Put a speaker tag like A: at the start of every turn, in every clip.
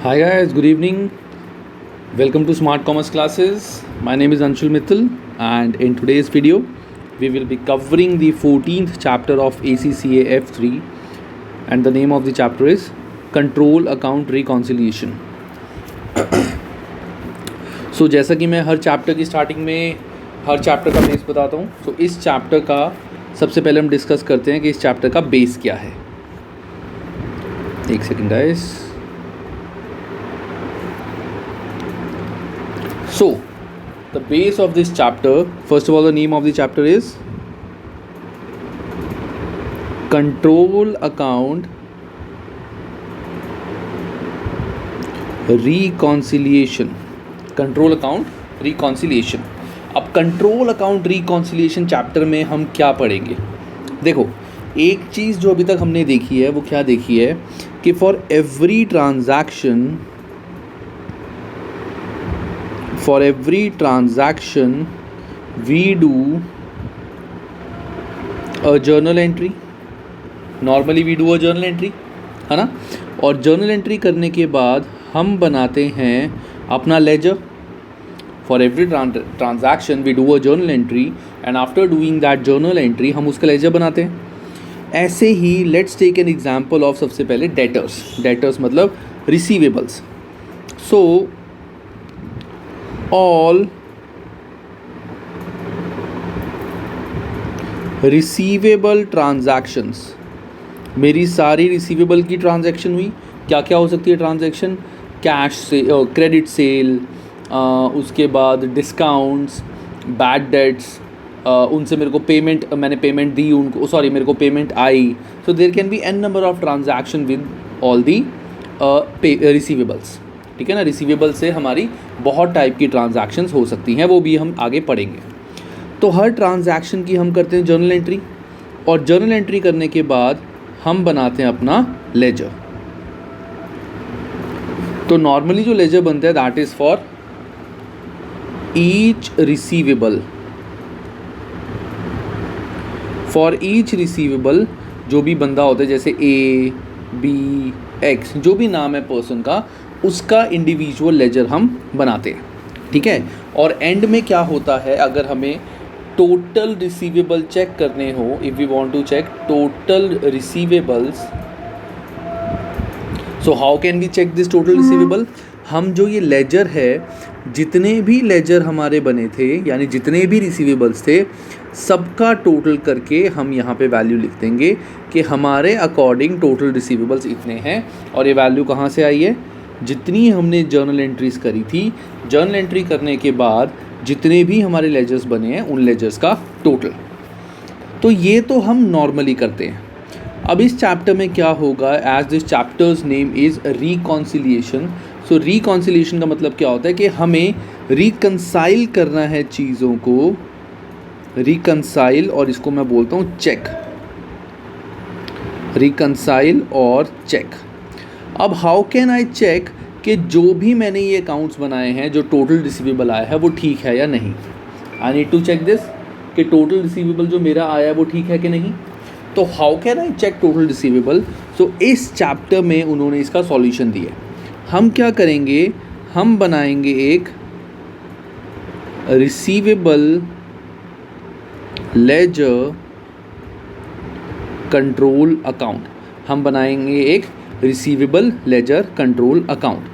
A: Hi guys, good evening. Welcome to Smart Commerce classes. My name is Anshul Mittal, and in today's video we will be covering the 14th chapter of ACCA F3, and the name of the chapter is Control Account Reconciliation. So जैसा कि मैं हर chapter की starting में हर chapter का base बताता हूँ, तो इस चैप्टर का सबसे पहले हम डिस्कस करते हैं कि इस चैप्टर का बेस क्या है. एक second guys. So, the base of this chapter, first of all, the name of the chapter is Control Account Reconciliation. Control Account Reconciliation. अब Control Account Reconciliation चैप्टर में हम क्या पढ़ेंगे? देखो, एक चीज़ जो अभी तक हमने देखी है वो क्या देखी है कि for every transaction we do a journal entry. Normally we do a journal entry, है ना. और journal entry करने के बाद हम बनाते हैं अपना laser. For every transaction we do a journal entry and after doing that journal entry हम उसका लेजर बनाते हैं. ऐसे ही let's take an example of सबसे पहले debtors मतलब receivables. So all receivable transactions, मेरी सारी रिसीवेबल की ट्रांजैक्शन हुई. क्या क्या हो सकती है ट्रांजैक्शन? कैश से, क्रेडिट सेल, उसके बाद डिस्काउंट्स, बैड डेट्स, उनसे मेरे को मैंने पेमेंट दी उनको, मेरे को पेमेंट आई. So there can be an number of transaction with all the receivables. ठीक है ना. रिसीवेबल से हमारी बहुत टाइप की ट्रांजैक्शंस हो सकती हैं, वो भी हम आगे पढ़ेंगे. तो हर ट्रांजैक्शन की हम करते हैं जर्नल एंट्री, और जर्नल एंट्री करने के बाद हम बनाते हैं अपना लेजर. तो नॉर्मली जो लेजर बनता है that is for each receivable. For each receivable जो भी बंदा होता है, जैसे ए बी एक्स, जो भी नाम है पर्सन का, उसका इंडिविजुअल लेजर हम बनाते हैं. ठीक है. और एंड में क्या होता है, अगर हमें टोटल रिसीवेबल चेक करने हो, if we want to check total receivables, so how can we check this total receivable? हम जो ये लेजर है, जितने भी लेजर हमारे बने थे, यानी जितने भी रिसीवेबल्स थे, सबका टोटल करके हम यहाँ पे वैल्यू लिख देंगे कि हमारे अकॉर्डिंग टोटल रिसीवेबल्स इतने हैं. और ये वैल्यू कहाँ से आई है? जितनी हमने जर्नल एंट्रीज करी थी. जर्नल एंट्री करने के बाद जितने भी हमारे लेजर्स बने हैं उन लेजर्स का टोटल. तो ये तो हम नॉर्मली करते हैं. अब इस चैप्टर में क्या होगा, as this chapter's name is reconciliation. So reconciliation का मतलब क्या होता है कि हमें रिकंसाइल करना है चीज़ों को. रिकंसाइल, और इसको मैं बोलता हूँ चेक. रिकंसाइल और चेक. अब हाउ कैन आई चेक कि जो भी मैंने ये अकाउंट्स बनाए हैं, जो टोटल रिसीवेबल आया है वो ठीक है या नहीं. I need to check this कि टोटल रिसीवेबल जो मेरा आया है वो ठीक है कि नहीं. तो how can I check total receivable? So इस चैप्टर में उन्होंने इसका सॉल्यूशन दिया. हम क्या करेंगे, हम बनाएंगे एक रिसीवेबल लेजर कंट्रोल अकाउंट. हम बनाएंगे एक रिसीवेबल लेजर कंट्रोल अकाउंट.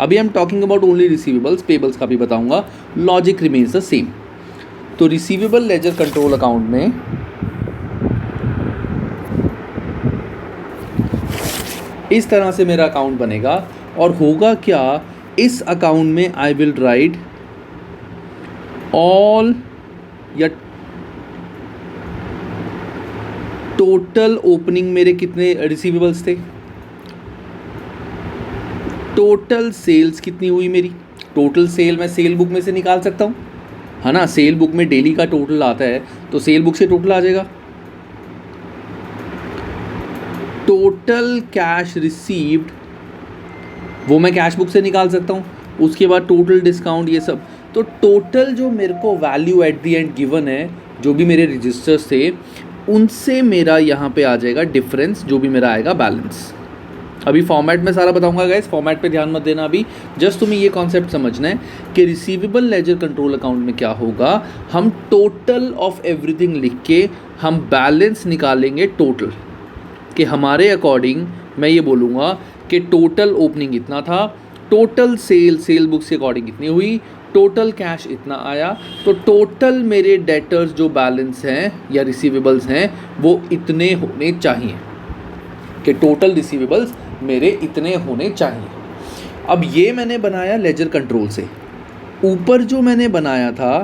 A: अभी I am talking about only receivables, payables का भी बताऊंगा. Logic remains the same. तो रिसीवेबल लेजर कंट्रोल अकाउंट में इस तरह से मेरा अकाउंट बनेगा. और होगा क्या, इस अकाउंट में आई विल राइट ऑल या टोटल ओपनिंग मेरे कितने रिसीवेबल्स थे, टोटल सेल्स कितनी हुई मेरी. टोटल सेल मैं सेल बुक में से निकाल सकता हूँ, है ना. सेल बुक में डेली का टोटल आता है, तो सेल बुक से टोटल आ जाएगा. टोटल कैश रिसीव्ड, वो मैं कैश बुक से निकाल सकता हूँ. उसके बाद टोटल डिस्काउंट, ये सब. तो टोटल जो मेरे को value at the end given है, जो भी मेरे रजिस्टर्स थे, उनसे मेरा यहाँ पे आ जाएगा डिफरेंस, जो भी मेरा आएगा बैलेंस. अभी फॉर्मेट में सारा बताऊंगा गाइस, फॉर्मेट पे ध्यान मत देना अभी, जस्ट तुम्हें ये कॉन्सेप्ट समझना है कि रिसीवेबल लेजर कंट्रोल अकाउंट में क्या होगा, हम टोटल ऑफ एवरीथिंग लिख के हम बैलेंस निकालेंगे टोटल, कि हमारे अकॉर्डिंग मैं ये बोलूँगा कि टोटल ओपनिंग इतना था, टोटल सेल बुक्स के अकॉर्डिंग इतनी हुई, टोटल कैश इतना आया, तो टोटल मेरे डेटर्स जो बैलेंस हैं या रिसीवेबल्स हैं वो इतने होने चाहिए, कि टोटल रिसीवेबल्स मेरे इतने होने चाहिए। अब ये मैंने बनाया लेजर कंट्रोल से, ऊपर जो मैंने बनाया था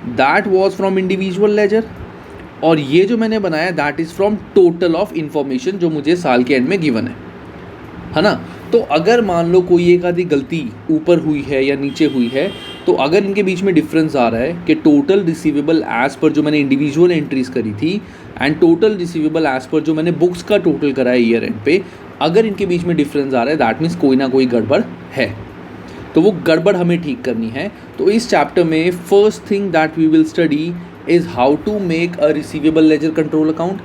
A: that was from individual ledger, और ये जो मैंने बनाया that is from total of information जो मुझे साल के एंड में गिवन है ना। तो अगर मान लो कोई एक आधी गलती ऊपर हुई है या नीचे हुई है, तो अगर इनके बीच में डिफरेंस आ रहा है कि टोटल रिसीवेबल एज पर जो मैंने इंडिविजुअल एंट्रीज करी थी and total receivable as per जो मैंने बुक्स का टोटल करा है ईयर एंड पे, अगर इनके बीच में डिफरेंस आ रहा है दैट मीन्स कोई ना कोई गड़बड़ है, तो वो गड़बड़ हमें ठीक करनी है। तो इस चैप्टर में first thing that we will study is how to make a receivable ledger control account,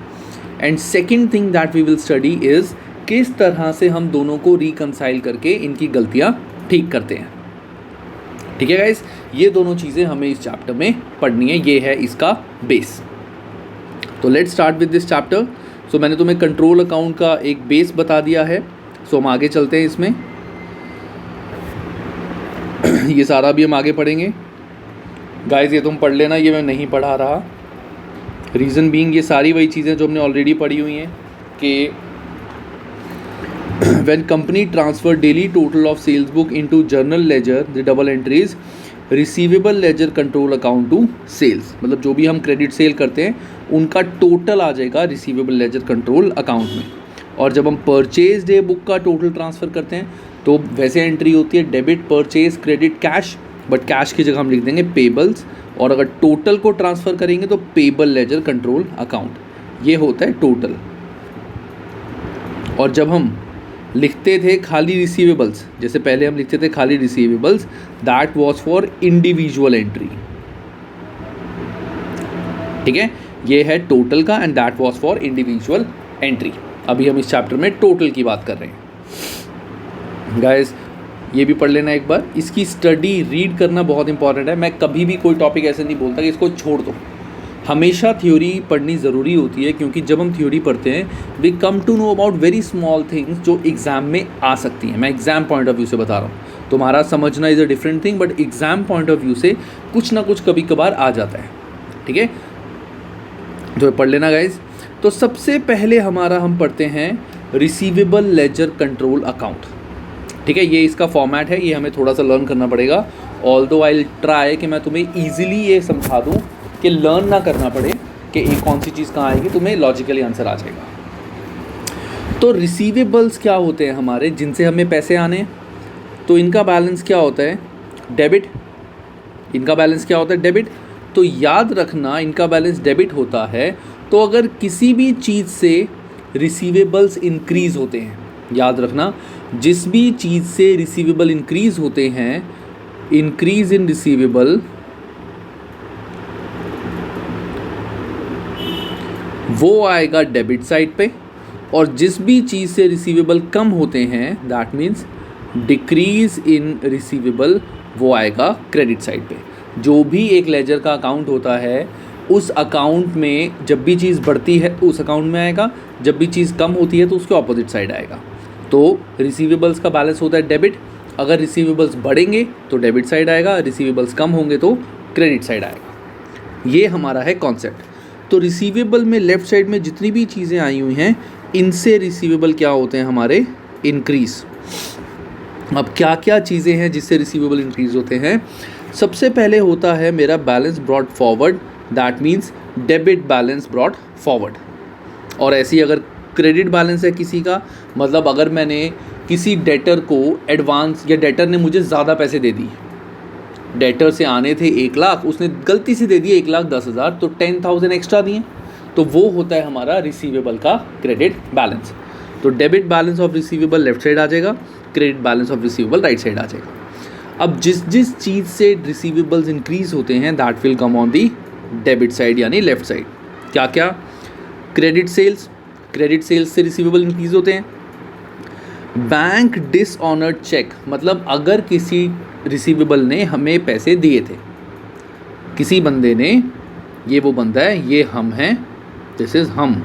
A: and second thing that we will study is किस तरह से हम दोनों को रिकंसाइल करके इनकी गलतियाँ ठीक करते हैं। ठीक है गाइस, ये दोनों चीज़ें हमें इस चैप्टर में पढ़नी है, ये है इसका बेस। तो let's start with this chapter. So मैंने तुम्हें कंट्रोल अकाउंट का एक बेस बता दिया है, सो हम आगे चलते हैं इसमें। ये सारा भी हम आगे पढ़ेंगे गाइस, ये तुम पढ़ लेना, ये मैं नहीं पढ़ा रहा, रीज़न बीइंग ये सारी वही चीज़ें जो हमने ऑलरेडी पढ़ी हुई हैं कि when company transfer daily total of sales book into journal ledger the double entries receivable ledger control account to sales, मतलब जो भी हम क्रेडिट सेल करते हैं उनका टोटल आ जाएगा रिसीवेबल लेजर कंट्रोल अकाउंट में। और जब हम परचेज डे बुक का टोटल ट्रांसफ़र करते हैं तो वैसे एंट्री होती है debit purchase credit cash, but cash की जगह हम लिख देंगे पेबल्स, और अगर टोटल को ट्रांसफ़र करेंगे तो पेबल लेजर कंट्रोल अकाउंट, ये होता है टोटल। और जब हम लिखते थे खाली रिसीवेबल्स, जैसे पहले हम लिखते थे खाली receivables, that was for individual entry. ठीक है, ये है टोटल का and that was for individual entry. अभी हम इस चैप्टर में टोटल की बात कर रहे हैं गाइस, ये भी पढ़ लेना एक बार। इसकी स्टडी रीड करना बहुत इंपॉर्टेंट है। मैं कभी भी कोई टॉपिक ऐसे नहीं बोलता कि इसको छोड़ दो, हमेशा थ्योरी पढ़नी ज़रूरी होती है, क्योंकि जब हम थ्योरी पढ़ते हैं we come to know about very small things जो एग्ज़ाम में आ सकती हैं। मैं एग्ज़ाम पॉइंट ऑफ व्यू से बता रहा हूँ, तुम्हारा समझना is a different thing, but exam point of view से कुछ ना कुछ कभी कभार आ जाता है। ठीक है, तो पढ़ लेना गाइज। तो सबसे पहले हमारा हम पढ़ते हैं रिसीवेबल लेजर कंट्रोल अकाउंट। ठीक है, ये इसका फॉर्मेट है, ये हमें थोड़ा सा लर्न करना पड़ेगा, ऑल्दो आई ट्राई कि मैं तुम्हें ईजिली ये समझा दूँ कि लर्न ना करना पड़े कि एक कौन सी चीज़ कहाँ आएगी, तुम्हें लॉजिकली आंसर आ जाएगा। तो रिसीवेबल्स क्या होते हैं हमारे, जिनसे हमें पैसे आने हैं, तो इनका बैलेंस क्या होता है, डेबिट। इनका बैलेंस क्या होता है, डेबिट। तो याद रखना इनका बैलेंस डेबिट होता है, तो अगर किसी भी चीज़ से रिसीवेबल्स इंक्रीज़ होते हैं, याद रखना जिस भी चीज़ से रिसीवेबल इंक्रीज़ होते हैं, इंक्रीज़ इन रिसीवेबल वो आएगा डेबिट साइड पे, और जिस भी चीज़ से रिसीवेबल कम होते हैं that means decrease in receivable, वो आएगा क्रेडिट साइड पे। जो भी एक लेजर का अकाउंट होता है उस अकाउंट में जब भी चीज़ बढ़ती है तो उस अकाउंट में आएगा, जब भी चीज़ कम होती है तो उसके ऑपोजिट साइड आएगा। तो रिसीवेबल्स का बैलेंस होता है डेबिट, अगर रिसीवेबल्स बढ़ेंगे तो डेबिट साइड आएगा, रिसीवेबल्स कम होंगे तो क्रेडिट साइड आएगा। ये हमारा है कॉन्सेप्ट। तो रिसीवेबल में लेफ़्ट साइड में जितनी भी चीज़ें आई हुई हैं इनसे रिसीवेबल क्या होते हैं हमारे, इंक्रीज़। अब क्या क्या चीज़ें हैं जिससे रिसीवेबल इंक्रीज़ होते हैं, सबसे पहले होता है मेरा balance brought forward, that means debit balance brought forward. और ऐसी अगर क्रेडिट बैलेंस है किसी का, मतलब अगर मैंने किसी डेटर को एडवांस, या डेटर ने मुझे ज़्यादा पैसे दे दिए, डेटर से आने थे 1 लाख, उसने गलती से दे दिए 1,10,000, तो 10,000 एक्स्ट्रा दिए, तो वो होता है हमारा रिसीवेबल का क्रेडिट बैलेंस। तो debit balance of receivable left side आ जाएगा, credit balance of receivable right side आ जाएगा। अब जिस जिस चीज़ से रिसीवेबल्स इंक्रीज़ होते हैं that will come on the debit side यानी लेफ्ट साइड। क्या क्या, क्रेडिट सेल्स, क्रेडिट सेल्स से रिसीवेबल इंक्रीज़ होते हैं। बैंक डिसऑनर्ड चेक मतलब अगर किसी रिसीवेबल ने हमें पैसे दिए थे, किसी बंदे ने, ये वो बंदा है, ये हम हैं, दिस इज़ हम,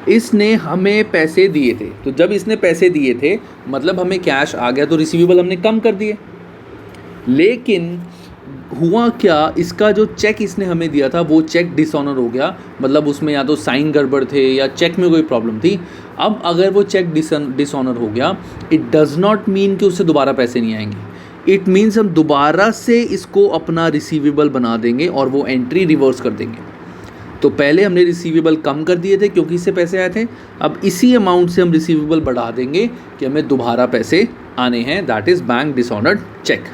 A: इसने हमें पैसे दिए थे। तो जब इसने पैसे दिए थे मतलब हमें कैश आ गया, तो रिसीवेबल हमने कम कर दिए। लेकिन हुआ क्या, इसका जो चेक इसने हमें दिया था वो चेक डिसऑनर हो गया, मतलब उसमें या तो साइन गड़बड़ थे या चेक में कोई प्रॉब्लम थी। अब अगर वो चेक डिसऑनर हो गया, इट डज़ नॉट मीन कि उससे दोबारा पैसे नहीं आएंगे। इट मीन्स हम दोबारा से इसको अपना रिसीवेबल बना देंगे और वो एंट्री रिवर्स कर देंगे। तो पहले हमने रिसीवेबल कम कर दिए थे क्योंकि इससे पैसे आए थे, अब इसी अमाउंट से हम रिसीवेबल बढ़ा देंगे कि हमें दोबारा पैसे आने हैं, that is bank dishonoured cheque.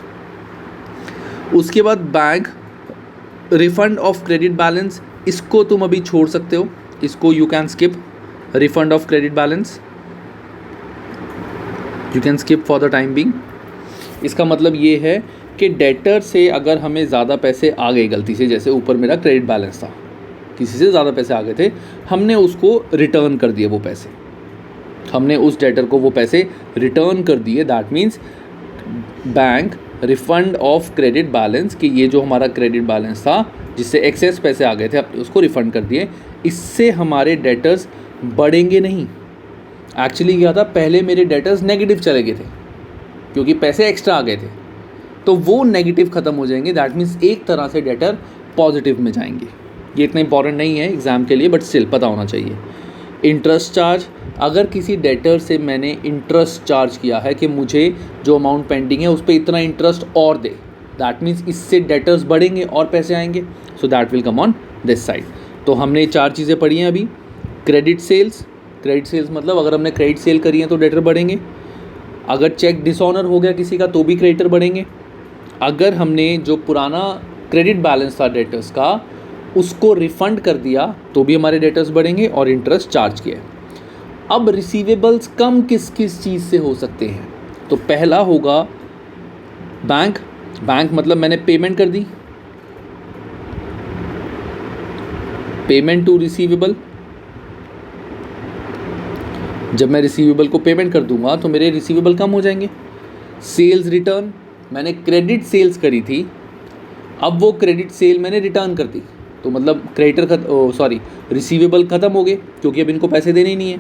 A: उसके बाद bank refund of credit balance, इसको तुम अभी छोड़ सकते हो, इसको you can skip, refund of credit balance you can skip for the time being. इसका मतलब ये है कि डेटर से अगर हमें ज़्यादा पैसे आ गए गलती से, जैसे ऊपर मेरा क्रेडिट बैलेंस था, किसी से ज़्यादा पैसे आ गए थे, हमने उसको रिटर्न कर दिए, वो पैसे हमने उस डेटर को वो पैसे रिटर्न कर दिए, that means bank refund of credit balance, कि ये जो हमारा क्रेडिट बैलेंस था जिससे एक्सेस पैसे आ गए थे उसको रिफ़ंड कर दिए। इससे हमारे डेटर्स बढ़ेंगे नहीं। एक्चुअली क्या था, पहले मेरे डेटर्स नेगेटिव चले गए थे क्योंकि पैसे एक्स्ट्रा आ गए थे, तो वो नेगेटिव ख़त्म हो जाएंगे, दैट मीन्स एक तरह से डेटर पॉजिटिव में जाएंगे। ये इतना इंपॉर्टेंट नहीं है एग्ज़ाम के लिए, बट स्टिल पता होना चाहिए। इंटरेस्ट चार्ज, अगर किसी डेटर से मैंने इंटरेस्ट चार्ज किया है कि मुझे जो अमाउंट पेंडिंग है उस पर इतना इंटरेस्ट और दे, दैट मीन्स इससे डेटर्स बढ़ेंगे और पैसे आएंगे, so that will come on this side. तो हमने 4 चीज़ें पढ़ी हैं अभी। क्रेडिट सेल्स, क्रेडिट सेल्स मतलब अगर हमने क्रेडिट सेल करी है तो डेटर बढ़ेंगे, अगर चेक डिसऑनर हो गया किसी का तो भी क्रेडिटर बढ़ेंगे, अगर हमने जो पुराना क्रेडिट बैलेंस था डेटर्स का उसको रिफ़ंड कर दिया तो भी हमारे डेटर्स बढ़ेंगे, और इंटरेस्ट चार्ज किया। अब रिसीवेबल्स कम किस किस चीज़ से हो सकते हैं, तो पहला होगा बैंक। बैंक मतलब मैंने पेमेंट कर दी, पेमेंट टू रिसीवेबल। जब मैं रिसीवेबल को पेमेंट कर दूंगा तो मेरे रिसीवेबल कम हो जाएंगे। सेल्स रिटर्न, मैंने क्रेडिट सेल्स करी थी, अब वो क्रेडिट सेल मैंने रिटर्न कर दी, तो मतलब क्रेडिटर रिसीवेबल ख़त्म हो गए क्योंकि अब इनको पैसे देने ही नहीं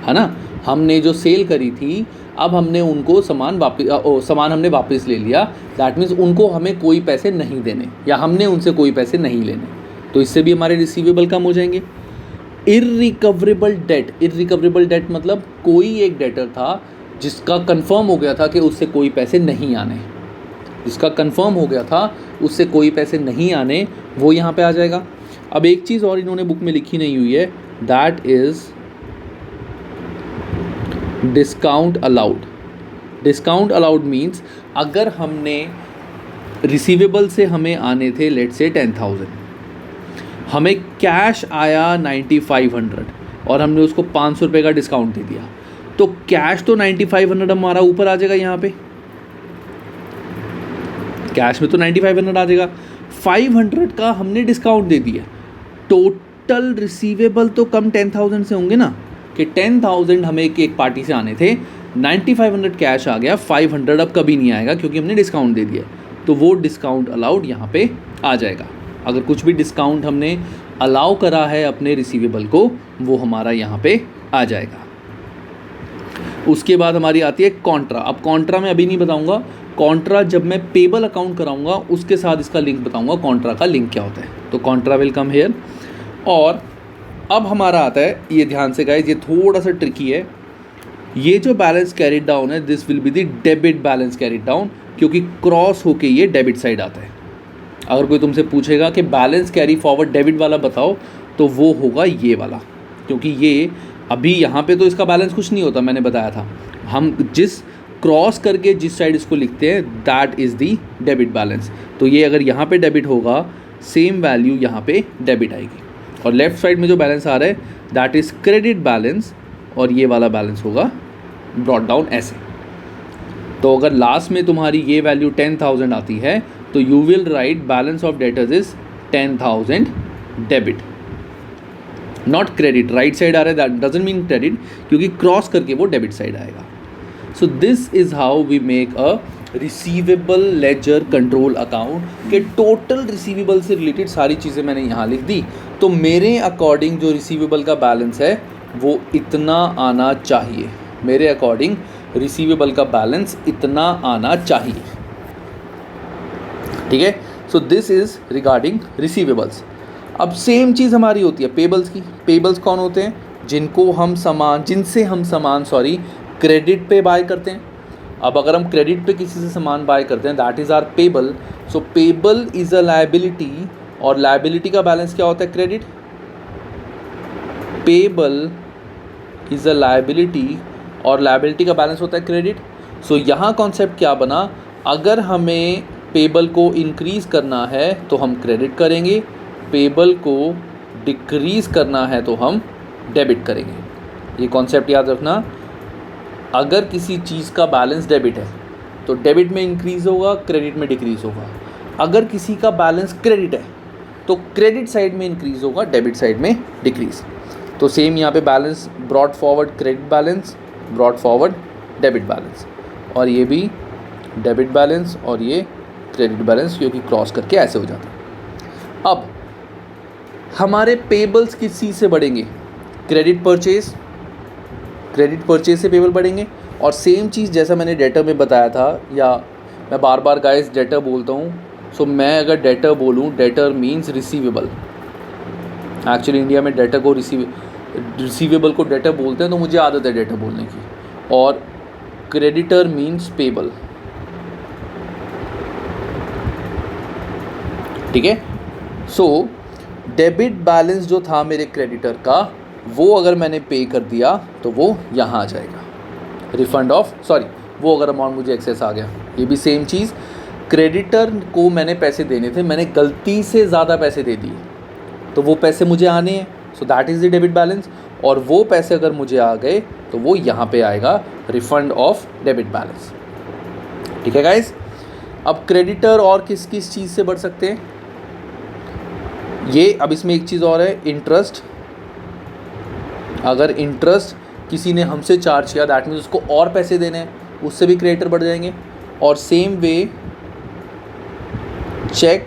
A: है ना। हमने जो सेल करी थी अब हमने उनको सामान हमने वापस ले लिया, दैट मीन्स उनको हमें कोई पैसे नहीं देने या हमने उनसे कोई पैसे नहीं लेने, तो इससे भी हमारे रिसीवेबल कम हो जाएंगे। इररिकवरेबल डेट, इररिकवरेबल डेट मतलब कोई एक डेटर था जिसका कंफर्म हो गया था कि उससे कोई पैसे नहीं आने, जिसका कंफर्म हो गया था उससे कोई पैसे नहीं आने, वो यहाँ पे आ जाएगा। अब एक चीज़ और इन्होंने बुक में लिखी नहीं हुई है, that is discount allowed. Discount allowed means अगर हमने रिसीवेबल से हमें आने थे लेट से 10,000, हमें कैश आया 9,500 और हमने उसको 500 रुपये का डिस्काउंट दे दिया, तो कैश तो 9,500 हमारा ऊपर आ जाएगा, यहाँ पे कैश में तो 9,500 आ जाएगा, 500 का हमने डिस्काउंट दे दिया, टोटल रिसीवेबल तो कम 10,000 से होंगे ना, कि 10,000 हमें एक पार्टी से आने थे, 9,500 कैश आ गया, 500 अब कभी नहीं आएगा क्योंकि हमने डिस्काउंट दे दिया, तो वो डिस्काउंट अलाउड यहाँ पे आ जाएगा। अगर कुछ भी डिस्काउंट हमने अलाउ करा है अपने रिसीवेबल को, वो हमारा यहाँ पे आ जाएगा। उसके बाद हमारी आती है कॉन्ट्रा। अब कॉन्ट्रा मैं अभी नहीं बताऊँगा, कॉन्ट्रा जब मैं पेबल अकाउंट कराऊंगा उसके साथ इसका लिंक बताऊंगा, कॉन्ट्रा का लिंक क्या होता है, तो कॉन्ट्रा विल कम हियर। और अब हमारा आता है, ये ध्यान से गाइस, ये थोड़ा सा ट्रिकी है, ये जो बैलेंस कैरिड डाउन है this will be the debit balance carried down, क्योंकि क्रॉस होके ये डेबिट साइड आता है। अगर कोई तुमसे पूछेगा कि बैलेंस कैरी फॉरवर्ड डेबिट वाला बताओ, तो वो होगा ये वाला, क्योंकि ये अभी यहाँ पे तो इसका बैलेंस कुछ नहीं होता, मैंने बताया था, हम जिस क्रॉस करके जिस साइड इसको लिखते हैं that is the debit balance. तो ये अगर यहाँ पे डेबिट होगा, सेम वैल्यू यहाँ पे डेबिट आएगी, और लेफ्ट साइड में जो बैलेंस आ रहा है दैट इज़ क्रेडिट बैलेंस, और ये वाला बैलेंस होगा ब्रॉट डाउन ऐसे। तो अगर लास्ट में तुम्हारी ये वैल्यू 10,000 आती है तो you will write balance of debtors is 10,000 debit. Not credit, right side आ रहा है दैट डजंट मीन क्रेडिट, क्योंकि क्रॉस करके वो डेबिट साइड आएगा. So this is how we make a receivable ledger control account के टोटल रिसीवेबल से related सारी चीज़ें मैंने यहाँ लिख दी. तो मेरे अकॉर्डिंग जो रिसीवेबल का बैलेंस है वो इतना आना चाहिए, मेरे अकॉर्डिंग रिसीवेबल का बैलेंस इतना आना चाहिए. ठीक है. सो दिस इज रिगार्डिंग रिसीवेबल्स. अब सेम चीज़ हमारी होती है पेबल्स की. पेबल्स कौन होते हैं? जिनसे हम सामान क्रेडिट पे बाय करते हैं. अब अगर हम क्रेडिट पे किसी से सामान बाय करते हैं that is are payable. So payable is a liability, और लायबिलिटी का बैलेंस क्या होता है? Credit. Payable is a liability और लायबिलिटी का बैलेंस होता है क्रेडिट. सो यहाँ कॉन्सेप्ट क्या बना? अगर हमें पेबल को इंक्रीज़ करना है तो हम क्रेडिट करेंगे, पेबल को डिक्रीज़ करना है तो हम डेबिट करेंगे. ये कॉन्सेप्ट याद रखना. अगर किसी चीज़ का बैलेंस डेबिट है तो डेबिट में इंक्रीज़ होगा, क्रेडिट में डिक्रीज़ होगा. अगर किसी का बैलेंस क्रेडिट है तो क्रेडिट साइड में इंक्रीज़ होगा, डेबिट साइड में डिक्रीज़. तो सेम यहाँ पे balance brought forward credit balance, brought forward debit balance, और ये भी डेबिट बैलेंस और ये क्रेडिट बैलेंस, क्योंकि क्रॉस करके ऐसे हो जाता है. अब हमारे पेबल्स किस चीज़ से बढ़ेंगे? Credit purchase. क्रेडिट परचेज से पेबल बढ़ेंगे. और सेम चीज़ जैसा मैंने डेटर में बताया था, या मैं बार बार गाइस डेटर बोलता हूँ. सो मैं अगर डेटर बोलूँ, debtor means receivable. Actually India में डेटर को रिसीवेबल को डेटर बोलते हैं, तो मुझे आदत है डेटर बोलने की. और क्रेडिटर मीन्स पेबल. ठीक है. सो डेबिट बैलेंस जो था मेरे क्रेडिटर का, वो अगर मैंने पे कर दिया तो वो यहाँ आ जाएगा, रिफंड ऑफ वो अगर अमाउंट मुझे एक्सेस आ गया. ये भी सेम चीज़, क्रेडिटर को मैंने पैसे देने थे, मैंने गलती से ज़्यादा पैसे दे दिए तो वो पैसे मुझे आने हैं. So that is the debit balance. और वो पैसे अगर मुझे आ गए तो वो यहाँ पे आएगा, रिफंड ऑफ डेबिट बैलेंस. ठीक है गाइस. अब क्रेडिटर और किस किस चीज़ से बढ़ सकते हैं ये? अब इसमें एक चीज़ और है, इंटरेस्ट. अगर इंटरेस्ट किसी ने हमसे चार्ज किया दैट मीन्स उसको और पैसे देने हैं, उससे भी क्रेडिटर बढ़ जाएंगे. और सेम वे चेक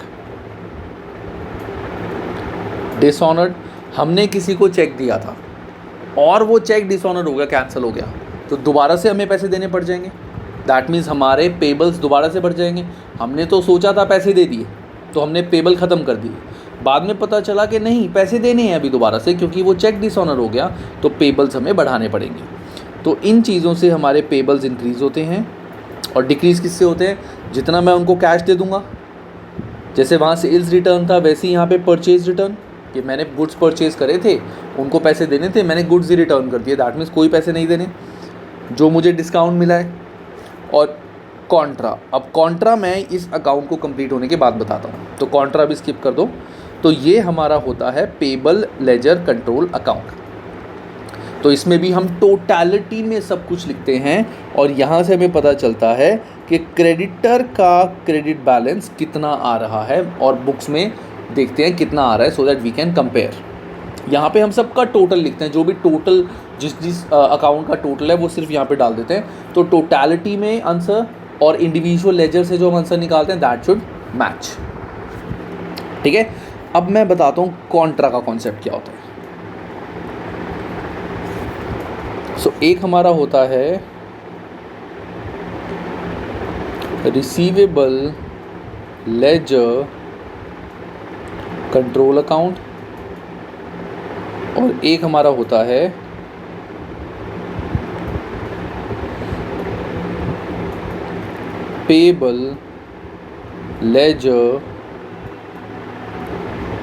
A: डिसऑनर्ड. हमने किसी को चेक दिया था और वो चेक डिसऑनर्ड हो गया, कैंसिल हो गया, तो दोबारा से हमें पैसे देने पड़ जाएंगे. दैट मीन्स हमारे पेबल्स दोबारा से बढ़ जाएंगे. हमने तो सोचा था पैसे दे दिए तो हमने पेबल ख़त्म कर दिए, बाद में पता चला कि नहीं पैसे देने हैं अभी दोबारा से, क्योंकि वो चेक डिसऑनर हो गया, तो पेबल्स हमें बढ़ाने पड़ेंगे. तो इन चीज़ों से हमारे पेबल्स इंक्रीज़ होते हैं. और डिक्रीज़ किससे होते हैं? जितना मैं उनको कैश दे दूंगा, जैसे वहाँ सेल्स रिटर्न था वैसे ही यहाँ पे परचेज रिटर्न, कि मैंने गुड्स परचेज़ करे थे, उनको पैसे देने थे, मैंने गुड्स ही रिटर्न कर दिए. दैट मीन्स कोई पैसे नहीं देने, जो मुझे डिस्काउंट मिला है. और कॉन्ट्रा. अब कॉन्ट्रा मैं इस अकाउंट को कंप्लीट होने के बाद बताता हूँ, तो कॉन्ट्रा भी स्किप कर दो. तो ये हमारा होता है पेबल लेजर कंट्रोल अकाउंट. तो इसमें भी हम टोटलिटी में सब कुछ लिखते हैं, और यहाँ से हमें पता चलता है कि क्रेडिटर का क्रेडिट बैलेंस कितना आ रहा है, और बुक्स में देखते हैं कितना आ रहा है, so that we can compare. यहाँ पे हम सबका टोटल लिखते हैं, जो भी टोटल जिस अकाउंट का टोटल है वो सिर्फ यहाँ पे डाल देते हैं. तो टोटलिटी में आंसर और इंडिविजुअल लेजर से जो हम आंसर निकालते हैं दैट शुड मैच. ठीक है. अब मैं बताता हूँ कॉन्ट्रा का कॉन्सेप्ट क्या होता है. सो एक हमारा होता है रिसीवेबल लेजर कंट्रोल अकाउंट, और एक हमारा होता है payable ledger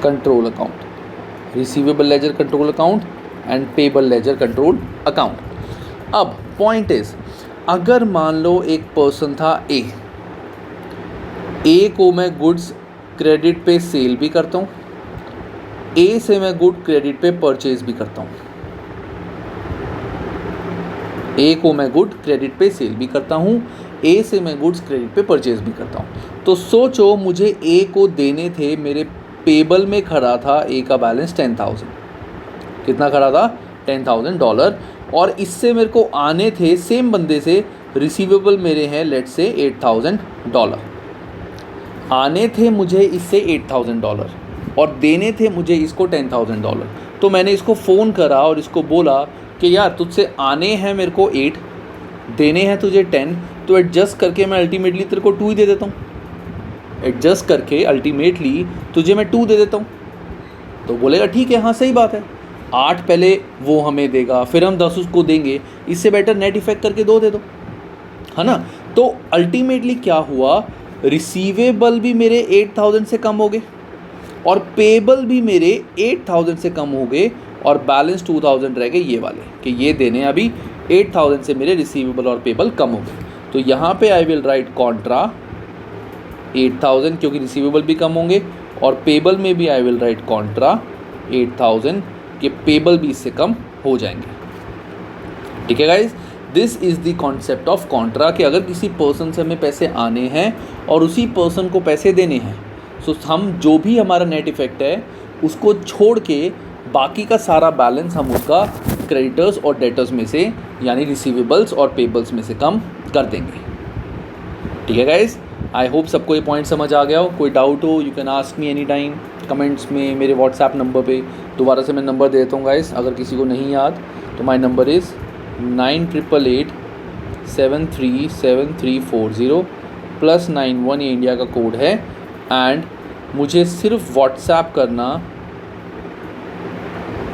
A: control account. Receivable ledger control account and payable ledger control account. अब पॉइंट इज, अगर मान लो एक पर्सन था ए को मैं गुड्स क्रेडिट पे सेल भी करता हूँ, ए से मैं गुड क्रेडिट पे परचेज भी करता हूँ. ए को मैं गुड क्रेडिट पे सेल भी करता हूँ, ए से मैं गुड्स क्रेडिट पे परचेज भी करता हूँ. तो सोचो मुझे ए को देने थे, मेरे पेबल में खड़ा था ए का बैलेंस 10,000. कितना खड़ा था? $10,000। और इससे मेरे को आने थे सेम बंदे से रिसीवेबल मेरे हैं लेट्स से $8,000। आने थे मुझे इससे $8,000 और देने थे मुझे इसको $10,000। तो मैंने इसको फ़ोन करा और इसको बोला कि यार तुझसे आने हैं मेरे को 8, देने हैं तुझे 10, तो एडजस्ट करके मैं अल्टीमेटली तेरे को 2 ही दे देता हूँ। एडजस्ट करके अल्टीमेटली तुझे मैं 2 दे देता हूँ। तो बोलेगा ठीक है, हाँ सही बात है, 8 पहले वो हमें देगा, फिर हम 10 उसको देंगे, इससे बेटर नेट इफेक्ट करके 2 दे दो, है ना। तो अल्टीमेटली क्या हुआ, रिसीवेबल भी मेरे 8,000 से कम हो गए और पेबल भी मेरे 8,000 से कम हो गए और बैलेंस 2,000 रह गए ये वाले, कि ये देने अभी 8,000 से मेरे रिसीवेबल और पेबल कम हो गए। तो यहाँ पे आई विल राइट कॉन्ट्रा 8,000 क्योंकि रिसीवेबल भी कम होंगे, और पेबल में भी आई विल राइट कॉन्ट्रा 8,000 कि पेबल भी इससे कम हो जाएंगे। ठीक है guys, this is the concept of Contra, कि अगर किसी पर्सन से हमें पैसे आने हैं और उसी पर्सन को पैसे देने हैं, सो हम जो भी हमारा नेट इफेक्ट है उसको छोड़ के बाकी का सारा बैलेंस हम उसका क्रेडिटर्स और डेटर्स में से यानी रिसीवेबल्स और पेबल्स में से कम कर देंगे। ठीक है गाइज, आई होप सबको ये पॉइंट समझ आ गया हो। कोई डाउट हो you can ask me any time comments में, मेरे व्हाट्सएप नंबर पे। दोबारा से मैं नंबर दे देता हूँ गाइज, अगर किसी को नहीं याद तो माई नंबर इज़ 9888737340 +91, ये इंडिया का कोड है। एंड मुझे सिर्फ व्हाट्सएप करना,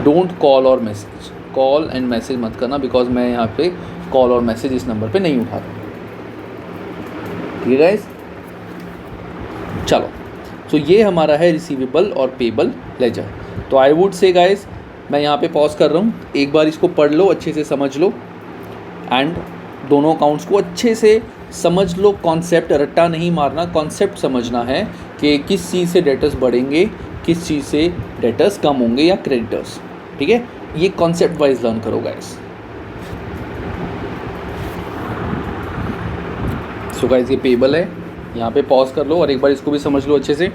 A: डोंट कॉल और मैसेज, कॉल एंड मैसेज मत करना, बिकॉज मैं यहाँ पे कॉल और मैसेज इस नंबर पे नहीं उठाता। ठीक है गाइस, चलो, तो ये हमारा है रिसीवेबल और पेबल लेजर। तो आई वुड से गाइस, मैं यहाँ पे पॉज कर रहा हूँ, एक बार इसको पढ़ लो, अच्छे से समझ लो एंड दोनों अकाउंट्स को अच्छे से समझ लो। कॉन्सेप्ट रट्टा नहीं मारना, कॉन्सेप्ट समझना है कि किस चीज़ से डेटर्स बढ़ेंगे, किस चीज़ से डेटर्स कम होंगे या क्रेडिटर्स। ठीक है, ये कॉन्सेप्ट वाइज लर्न करो गाइस। सो गाइस, ये पेबल है, यहाँ पे पॉज कर लो और एक बार इसको भी समझ लो अच्छे से।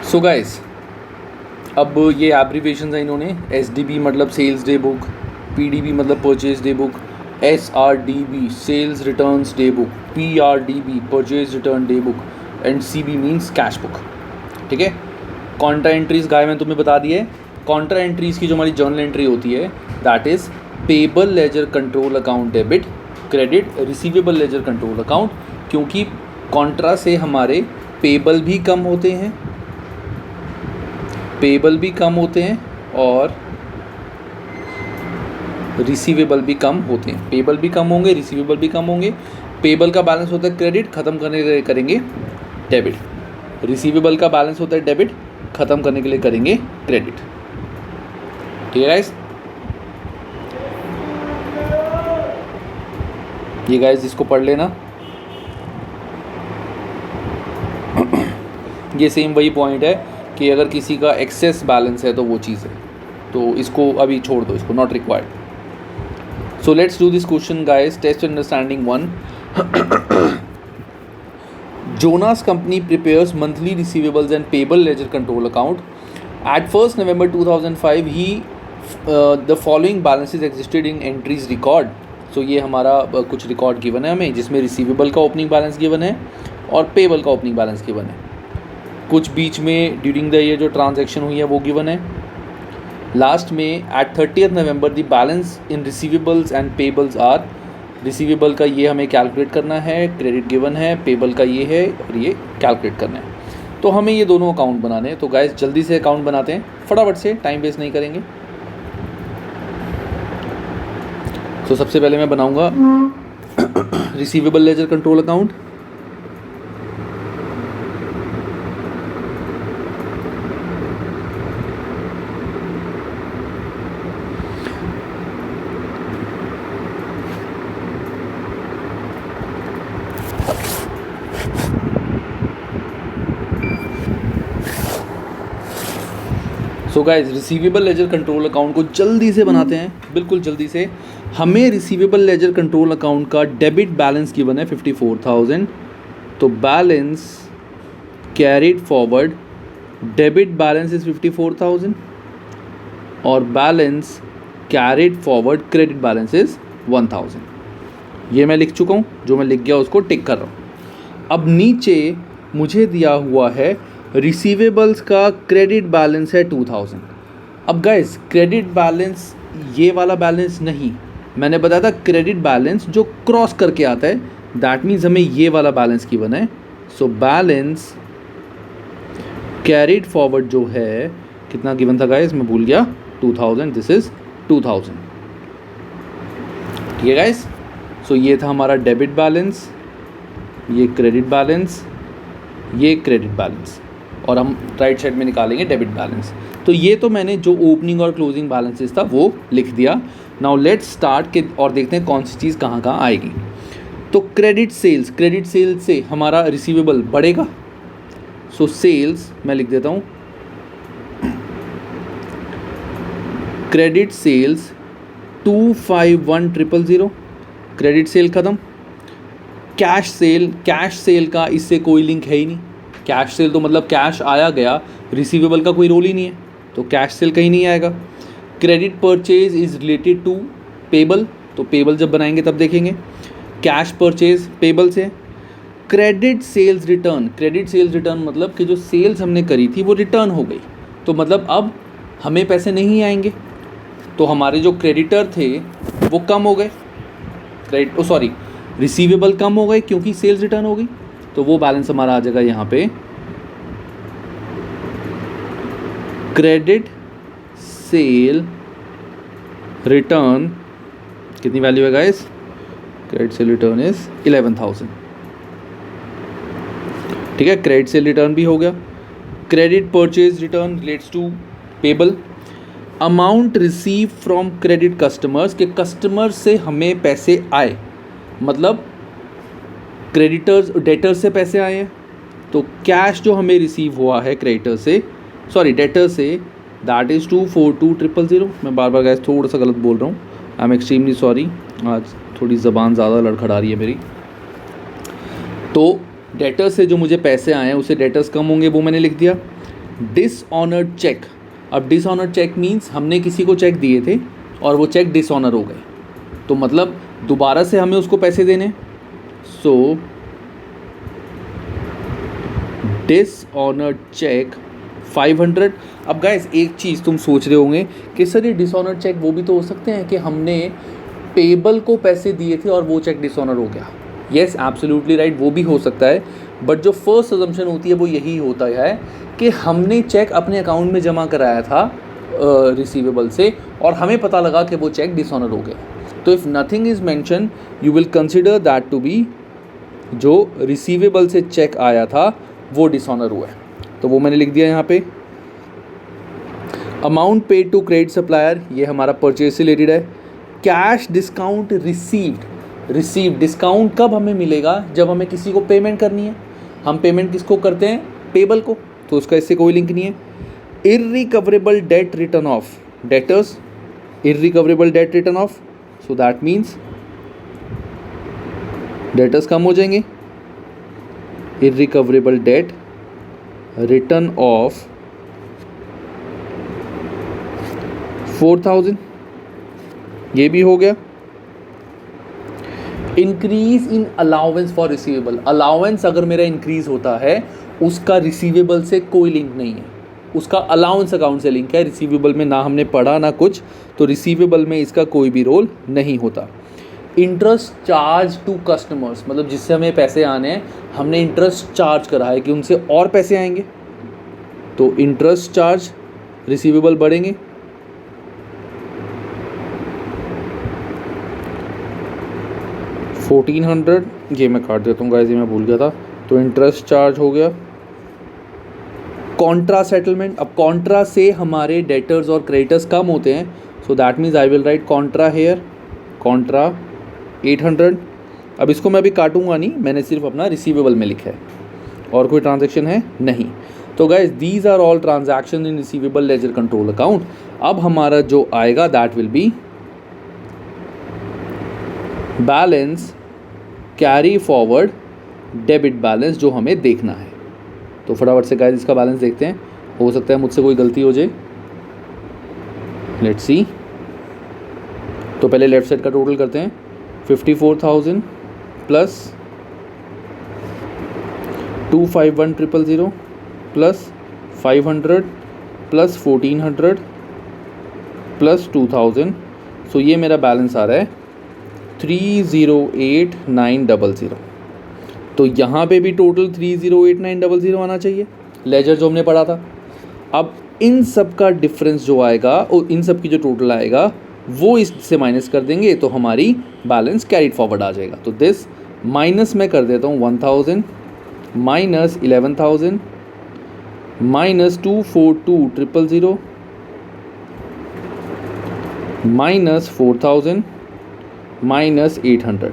A: सो गाइस, अब ये एब्रीविएशन है इन्होंने, SDB मतलब सेल्स डे बुक, PDB मतलब purchase day book, SRDB sales returns day book, PRDB purchase return day book and CB means cash book. ठीक है, कॉन्ट्रा एंट्रीज गाय मैंने तुम्हें बता दी है। कॉन्ट्रा एंट्रीज की जो हमारी जर्नल एंट्री होती है that is payable ledger control account debit, credit receivable ledger control account, क्योंकि कॉन्ट्रा से हमारे पेबल भी कम होते हैं, पेबल भी कम होते हैं और रिसीवेबल भी कम होते हैं। पेबल भी कम होंगे, रिसीवेबल भी कम होंगे। पेबल का बैलेंस होता है क्रेडिट, ख़त्म करने के लिए करेंगे डेबिट। रिसीवेबल का बैलेंस होता है डेबिट, ख़त्म करने के लिए करेंगे क्रेडिट। ठीक है गाइस, ये गाइस इसको पढ़ लेना। ये सेम वही पॉइंट है कि अगर किसी का एक्सेस बैलेंस है तो वो चीज़ है, तो इसको अभी छोड़ दो, इसको not required. So let's do this question guys, test understanding 1। Jonas company prepares monthly receivables and payable ledger control account. At 1st November 2005, the following balances existed in entries record. So ये हमारा कुछ record given है हमें, जिसमें receivable का opening balance given है और payable का ओपनिंग बैलेंस गिवन है। कुछ बीच में ड्यूरिंग द ईयर जो ट्रांजैक्शन हुई है वो गिवन है। लास्ट में at 30th November the balance in receivables and payables are, receivable का ये हमें कैलकुलेट करना है, क्रेडिट गिवन है, पेबल का ये है और ये कैलकुलेट करना है। तो हमें ये दोनों अकाउंट बनाने हैं। तो गाइस जल्दी से अकाउंट बनाते हैं फटाफट से, टाइम वेस्ट नहीं करेंगे। तो सबसे पहले मैं बनाऊंगा receivable ledger control account. So guys receivable ledger control account को जल्दी से बनाते हैं, बिल्कुल जल्दी से। हमें रिसीवेबल लेजर कंट्रोल अकाउंट का डेबिट बैलेंस गिवन है 54,000, तो balance carried forward debit balance is 54,000 और balance carried forward credit balance is 1,000। ये मैं लिख चुका हूँ, जो मैं लिख गया उसको टिक कर रहा हूँ। अब नीचे मुझे दिया हुआ है रिसीवेबल्स का क्रेडिट बैलेंस है 2,000। अब गाइस क्रेडिट बैलेंस ये वाला बैलेंस नहीं, मैंने बताया था क्रेडिट बैलेंस जो क्रॉस करके आता है, दैट मीन्स हमें ये वाला बैलेंस की बना है। सो बैलेंस कैरिड फॉरवर्ड जो है कितना गिवन था गाइस, मैं भूल गया, 2,000। This is 2,000। ठीक है गाइस। सो ये था हमारा डेबिट बैलेंस, ये क्रेडिट बैलेंस, ये क्रेडिट बैलेंस, और हम राइट साइड में निकालेंगे डेबिट बैलेंस। तो ये तो मैंने जो ओपनिंग और क्लोजिंग बैलेंसेस था वो लिख दिया। नाउ लेट्स स्टार्ट के और देखते हैं कौन सी चीज़ कहाँ कहाँ आएगी। तो क्रेडिट सेल्स से हमारा रिसीवेबल बढ़ेगा। सो सेल्स मैं लिख देता हूँ, क्रेडिट सेल्स 251,000, क्रेडिट सेल ख़त्म। कैश सेल का इससे कोई लिंक है ही नहीं। कैश सेल तो मतलब कैश आया गया, रिसीवेबल का कोई रोल ही नहीं है, तो कैश सेल कहीं नहीं आएगा। Credit purchase is related to payable, तो पेबल जब बनाएंगे तब देखेंगे। कैश परचेज पेबल से। क्रेडिट सेल्स रिटर्न मतलब कि जो सेल्स हमने करी थी वो रिटर्न हो गई, तो मतलब अब हमें पैसे नहीं आएंगे, तो हमारे जो क्रेडिटर थे वो कम हो गए, रिसीवेबल कम हो गए क्योंकि सेल्स रिटर्न हो गई, तो वो बैलेंस हमारा आ जाएगा यहाँ पे क्रेडिट सेल रिटर्न। कितनी वैल्यू है guys? Credit sale return is 11,000। ठीक है, क्रेडिट सेल रिटर्न भी हो गया। Credit purchase return relates to payable. Amount receive from credit customers, के कस्टमर से हमें पैसे आए, मतलब डेटर्स से पैसे आए हैं, तो कैश जो हमें रिसीव हुआ है डेटर से दैट इज़ 242,000। मैं बार बार गाइस थोड़ा सा गलत बोल रहा हूँ, आई एम एक्सट्रीमली सॉरी, आज थोड़ी ज़बान ज़्यादा लड़खड़ा रही है मेरी। तो डेटर्स से जो मुझे पैसे आए हैं उसे डेटर्स कम होंगे, वो मैंने लिख दिया। डिसऑनर्ड चेक, अब डिसऑनर्ड चेक मीन्स हमने किसी को चेक दिए थे और वो चेक डिसऑनर हो गए, तो मतलब दोबारा से हमें उसको पैसे देने। सो डिसऑनर्ड चेक 500। अब गाइस एक चीज़ तुम सोच रहे होंगे कि सर ये डिसऑनर्ड चेक वो भी तो हो सकते हैं कि हमने पेबल को पैसे दिए थे और वो चेक डिसऑनर हो गया। येस एब्सोल्युटली राइट, वो भी हो सकता है, बट जो फर्स्ट अजम्पशन होती है वो यही होता है कि हमने चेक अपने अकाउंट में जमा कराया था रिसीवेबल से और हमें पता लगा कि वो चेक डिसऑनर हो गया। तो if nothing is mention you will consider that to be जो रिसीवेबल से चेक आया था वो डिसऑनर हुआ है, तो वो मैंने लिख दिया यहाँ पे। Amount paid to credit supplier, ये हमारा परचेज से रिलेटेड है। कैश डिस्काउंट रिसीव्ड डिस्काउंट कब हमें मिलेगा? जब हमें किसी को पेमेंट करनी है। हम पेमेंट किसको करते हैं? पेबल को, तो उसका इससे कोई लिंक नहीं है। Irrecoverable debt return of debtors, irrecoverable debt return of, so that means debtors कम हो जाएंगे। इर्रिकवरेबल डेट रिटर्न ऑफ 4,000, ये भी हो गया। Increase in allowance for receivable, allowance अगर मेरा इंक्रीज होता है उसका रिसीवेबल से कोई लिंक नहीं है, उसका अलाउंस अकाउंट से लिंक है। रिसीवेबल में ना हमने पढ़ा ना कुछ, तो रिसीवेबल में इसका कोई भी रोल नहीं होता। इंटरेस्ट चार्ज टू कस्टमर्स, मतलब जिससे हमें पैसे आने हैं हमने इंटरेस्ट चार्ज करा है कि उनसे और पैसे आएंगे, तो इंटरेस्ट चार्ज रिसीवेबल बढ़ेंगे। $1,400, ये मैं काट देता हूँ गाइस, ये मैं भूल गया था, तो इंटरेस्ट चार्ज हो गया। कॉन्ट्रा सेटलमेंट, अब कॉन्ट्रा से हमारे डेटर्स और क्रेडिटर्स कम होते हैं, so that means I will write contra here, contra 800। अब इसको मैं अभी काटूंगा नहीं, मैंने सिर्फ अपना रिसीवेबल में लिखा है, और कोई ट्रांजैक्शन है नहीं। तो guys these are all transaction in receivable ledger control account. अब हमारा जो आएगा that will be balance carry forward debit balance, जो हमें देखना है। तो फटाफट से गाइस इसका बैलेंस देखते हैं। हो सकता है मुझसे कोई गलती हो जाए, लेट्स सी। तो पहले लेफ्ट साइड का टोटल करते हैं, 54,000 प्लस 251,000 प्लस 500 प्लस 1,400 प्लस 2,000। सो ये मेरा बैलेंस आ रहा है 308,900। तो यहाँ पे भी टोटल 308,900 आना चाहिए, लेजर जो हमने पढ़ा था। अब इन सब का डिफरेंस जो आएगा और इन सब की जो टोटल आएगा वो इससे माइनस कर देंगे तो हमारी बैलेंस कैरीड फॉरवर्ड आ जाएगा। तो दिस माइनस मैं कर देता हूँ 1,000 माइनस 11,000 माइनस 242,000 माइनस 4,000 माइनस 800।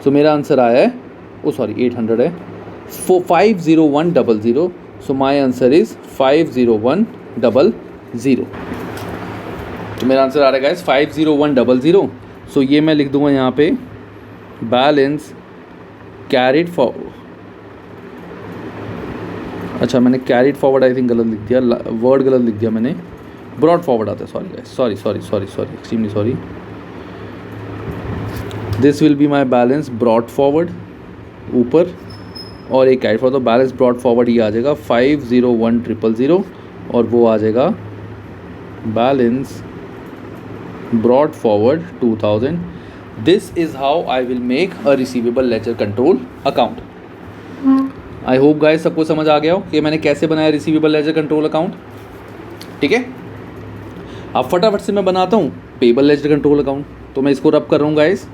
A: सो मेरा आंसर आया है, ओ सॉरी 800 है, 50100। So my answer is 50100। तो मेरा आंसर आ रहा है गाइस 50100। सो ये मैं लिख दूंगा यहाँ पे बैलेंस कैरिड फॉरवर्ड। अच्छा मैंने कैरिड फॉरवर्ड आई थिंक गलत लिख दिया, वर्ड गलत लिख दिया मैंने, ब्रॉड फॉरवर्ड आता है। Sorry guys, sorry extremely sorry. This will be my balance brought forward ऊपर और एक कैरिड फॉरवर्ड। तो बैलेंस ब्रॉड फॉरवर्ड ये आ जाएगा 501,000 और वो आ जाएगा balance brought forward 2,000। This is how I will make a receivable ledger control account. I hope guys सबको समझ आ गया हो कि मैंने कैसे बनाया रिसीवेबल लेजर कंट्रोल अकाउंट। ठीक है, अब फटाफट से मैं बनाता हूँ पेबल लेजर कंट्रोल अकाउंट। तो मैं इसको रब कर रहा हूँ guys.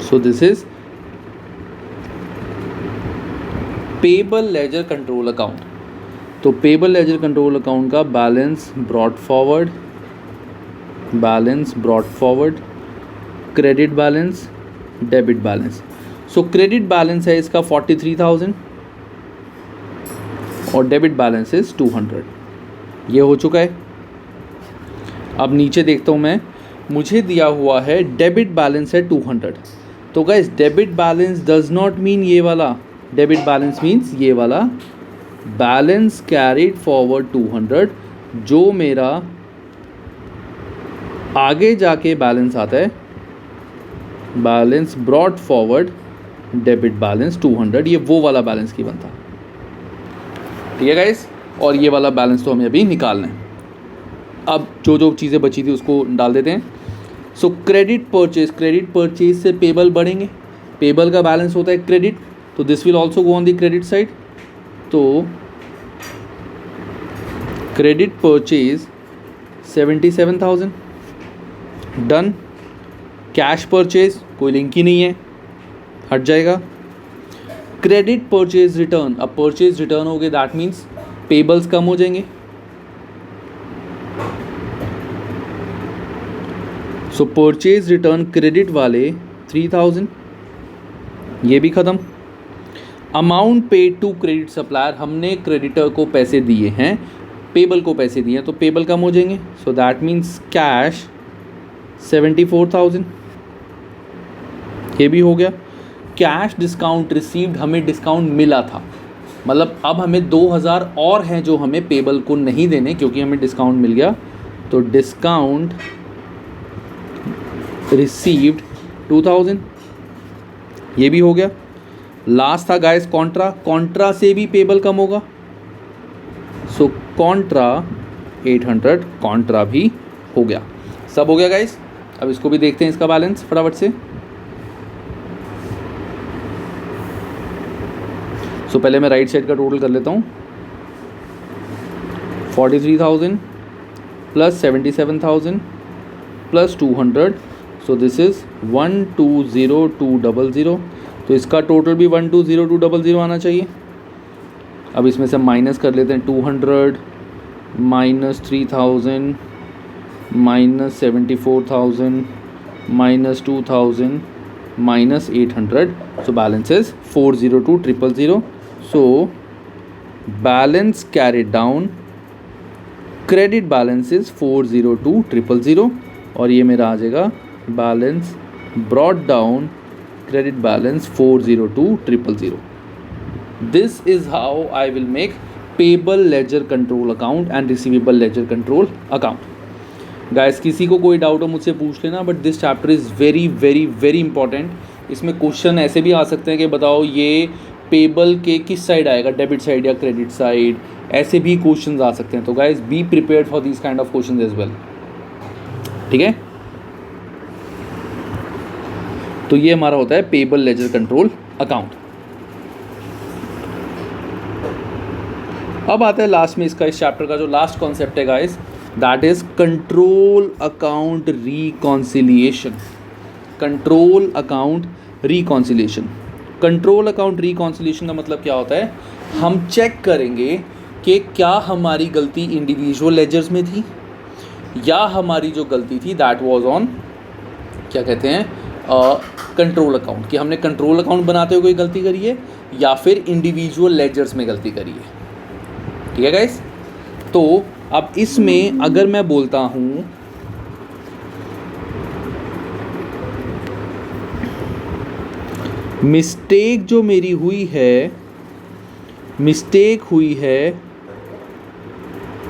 A: So this is payable ledger control account. तो पेबल लेजर कंट्रोल अकाउंट का balance brought forward, credit balance, debit balance. सो क्रेडिट बैलेंस है इसका 43,000 और डेबिट बैलेंस इज 200। ये हो चुका है। अब नीचे देखता हूँ मैं, मुझे दिया हुआ है डेबिट बैलेंस है 200। तो guys debit balance does not mean ये वाला, डेबिट बैलेंस मीन्स ये वाला बैलेंस कैरिड फॉरवर्ड 200 जो मेरा आगे जाके बैलेंस आता है, balance brought forward debit balance 200, ये वो वाला बैलेंस की बनता। ठीक है गाइस, और ये वाला बैलेंस तो हमें अभी निकालना है। अब जो जो चीज़ें बची थी उसको डाल देते हैं। सो क्रेडिट परचेज से पेबल बढ़ेंगे, पेबल का बैलेंस होता है क्रेडिट, तो this will also go on the credit side. तो credit purchase 77,000 done. Cash purchase कोई लिंक ही नहीं है, हट जाएगा। क्रेडिट परचेज रिटर्न, अब परचेज रिटर्न हो गए दैट मीन्स पेबल्स कम हो जाएंगे। सो परचेज रिटर्न क्रेडिट वाले 3,000, ये भी ख़त्म। Amount paid to credit supplier, हमने क्रेडिटर को पैसे दिए हैं, पेबल को पैसे दिए हैं, तो पेबल कम हो जाएंगे। सो दैट मीन्स कैश 74,000, ये भी हो गया। कैश डिस्काउंट रिसीव्ड, हमें डिस्काउंट मिला था, मतलब अब हमें 2,000 और हैं जो हमें पेबल को नहीं देने क्योंकि हमें डिस्काउंट मिल गया। तो डिस्काउंट रिसीव्ड 2,000, ये भी हो गया। लास्ट था गाइस कॉन्ट्रा से भी पेबल कम होगा। सो कॉन्ट्रा 800, कॉन्ट्रा भी हो गया। सब हो गया गाइस। अब इसको भी देखते हैं इसका बैलेंस फटाफट से। सो पहले मैं राइट साइड का टोटल कर लेता हूँ। 43,000 plus 77,000 plus 200, so this is 1,202,000। तो इसका टोटल भी 1,202,000 आना चाहिए। अब इसमें से माइनस कर लेते हैं 200 minus 3,000 minus 74,000 minus 2,000 minus 800, so balance is 402,000. So balance carried down, credit balance is 402,000 और ये मेरा आ जाएगा balance brought down, credit balance 402,000. This is how I will make payable ledger control account and receivable ledger control account. Guys किसी को कोई doubt हो मुझसे पूछ लेना, but this chapter is very very very important. इसमें क्वेश्चन ऐसे भी आ सकते हैं कि बताओ ये पेबल के किस साइड आएगा, डेबिट साइड या क्रेडिट साइड, ऐसे भी क्वेश्चंस आ सकते हैं। तो guys be prepared for this kind of questions as well, ठीक है। तो ये हमारा होता है पेबल लेजर कंट्रोल अकाउंट। अब आता है लास्ट में इसका, इस चैप्टर का जो लास्ट कॉन्सेप्ट है guys, that is control account reconciliation. Control account reconciliation, control account reconciliation का मतलब क्या होता है, हम चेक करेंगे कि क्या हमारी गलती इंडिविजुअल लेजर्स में थी या हमारी जो गलती थी दैट वाज ऑन क्या कहते हैं कंट्रोल अकाउंट, कि हमने कंट्रोल अकाउंट बनाते हुए कोई गलती करी है या फिर इंडिविजुअल लेजर्स में गलती करी है। ठीक है गाइस। तो अब इसमें अगर मैं बोलता हूँ मिस्टेक जो मेरी हुई है, मिस्टेक हुई है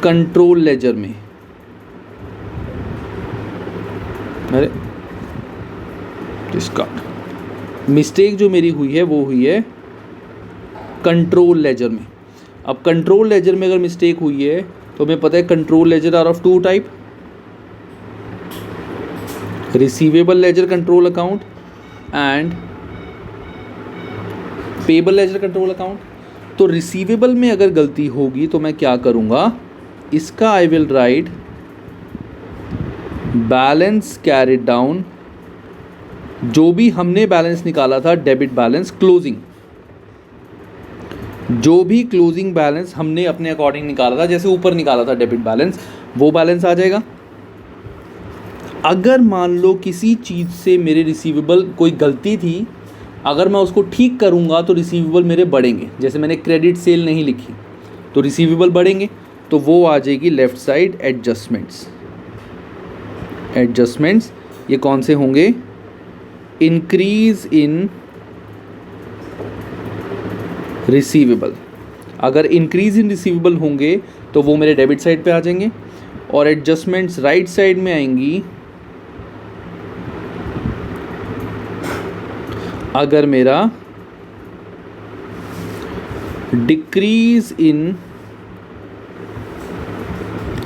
A: कंट्रोल लेजर में, अरे इसका मिस्टेक जो मेरी हुई है वो हुई है कंट्रोल लेजर में। अब कंट्रोल लेजर में अगर मिस्टेक हुई है तो हमें पता है control ledger are of two type, receivable ledger control account and payable ledger control account. तो रिसीवेबल में अगर गलती होगी तो मैं क्या करूंगा, इसका I will write balance carried down, जो भी हमने बैलेंस निकाला था डेबिट बैलेंस क्लोजिंग, जो भी क्लोजिंग बैलेंस हमने अपने अकॉर्डिंग निकाला था, जैसे ऊपर निकाला था डेबिट बैलेंस, वो बैलेंस आ जाएगा। अगर मान लो किसी चीज़ से मेरे रिसीवेबल कोई गलती थी, अगर मैं उसको ठीक करूंगा तो रिसीवेबल मेरे बढ़ेंगे। जैसे मैंने क्रेडिट सेल नहीं लिखी तो रिसीवेबल बढ़ेंगे, तो वो आ जाएगी लेफ्ट साइड एडजस्टमेंट्स। एडजस्टमेंट्स ये कौन से होंगे, इंक्रीज इन रिसीवेबल। अगर इंक्रीज इन रिसीवेबल होंगे तो वो मेरे डेबिट साइड पे आ जाएंगे, और एडजस्टमेंट्स राइट साइड में आएंगी अगर मेरा डिक्रीज इन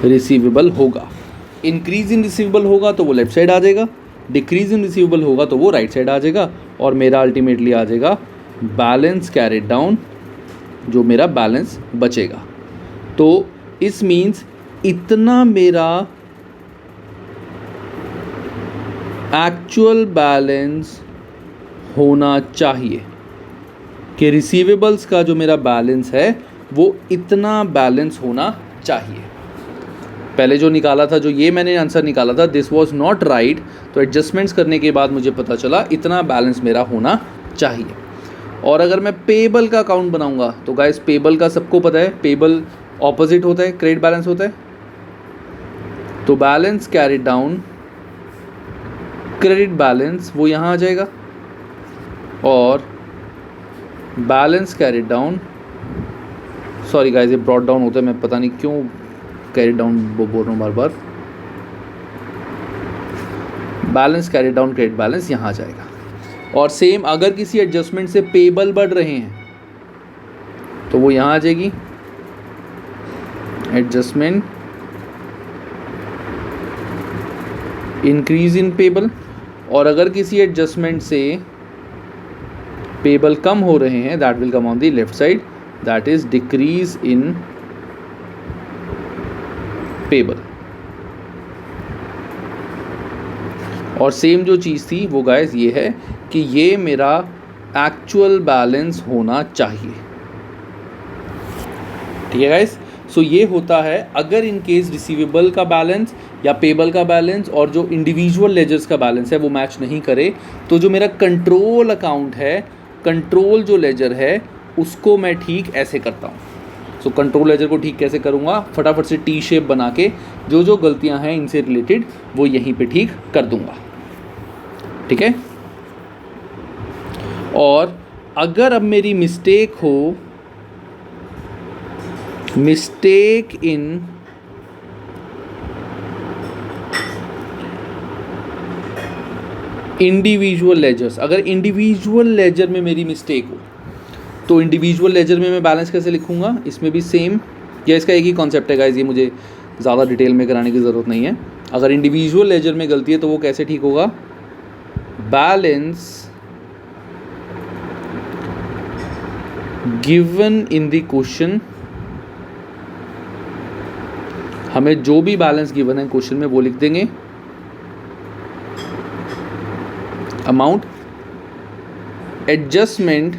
A: रिसीवेबल होगा। इंक्रीज इन रिसीवेबल होगा तो वो लेफ्ट साइड आ जाएगा, डिक्रीज इन रिसीवेबल होगा तो वो राइट साइड आ जाएगा, और मेरा अल्टीमेटली आ जाएगा बैलेंस कैरिड डाउन, जो मेरा बैलेंस बचेगा। तो इस मीन्स इतना मेरा एक्चुअल बैलेंस होना चाहिए कि रिसीवेबल्स का जो मेरा बैलेंस है वो इतना बैलेंस होना चाहिए। पहले जो निकाला था, जो ये मैंने आंसर निकाला था, दिस वाज नॉट राइट, तो एडजस्टमेंट्स करने के बाद मुझे पता चला इतना बैलेंस मेरा होना चाहिए। और अगर मैं पेबल का अकाउंट बनाऊंगा तो गाइस पेबल का सबको पता है, पेबल ऑपोजिट होता है, क्रेडिट बैलेंस होता है। तो balance carried down, credit balance वो यहाँ आ जाएगा, और balance carried down, sorry guys ये ब्रॉट डाउन होता है, मैं पता नहीं क्यों कैरिड डाउन वो बोल रहा हूँ बार बार। Balance carried down, credit balance यहाँ आ जाएगा। और सेम अगर किसी एडजस्टमेंट से पेबल बढ़ रहे हैं तो वो यहाँ आ जाएगी एडजस्टमेंट इंक्रीज इन पेबल, और अगर किसी एडजस्टमेंट से पेबल कम हो रहे हैं that will come on the left side, that is decrease in payable. और सेम जो चीज़ थी वो गाइस ये है कि ये मेरा एक्चुअल बैलेंस होना चाहिए। ठीक है गाइस। सो ये होता है अगर इन केस रिसीवेबल का बैलेंस या पेबल का बैलेंस और जो इंडिविजुअल लेजर्स का बैलेंस है वो मैच नहीं करे, तो जो मेरा कंट्रोल अकाउंट है, कंट्रोल जो लेजर है उसको मैं ठीक ऐसे करता हूँ। सो कंट्रोल लेजर को ठीक कैसे करूँगा, फटाफट से टी शेप बना के जो जो गलतियाँ हैं इनसे रिलेटेड वो यहीं पे ठीक कर दूँगा, ठीक है। और अगर अब मेरी मिस्टेक हो, मिस्टेक इन इंडिविजुअल लेजर्स, अगर इंडिविजुअल लेजर में मेरी मिस्टेक हो तो इंडिविजुअल लेजर में मैं बैलेंस कैसे लिखूंगा, इसमें भी सेम, या इसका एक ही कॉन्सेप्ट है गाइस, ये मुझे ज़्यादा डिटेल में कराने की ज़रूरत नहीं है। अगर इंडिविजुअल लेजर में गलती है तो वो कैसे ठीक होगा, balance given in the question, हमें जो भी बैलेंस गिवन है क्वेश्चन में वो लिख देंगे, अमाउंट, एडजस्टमेंट,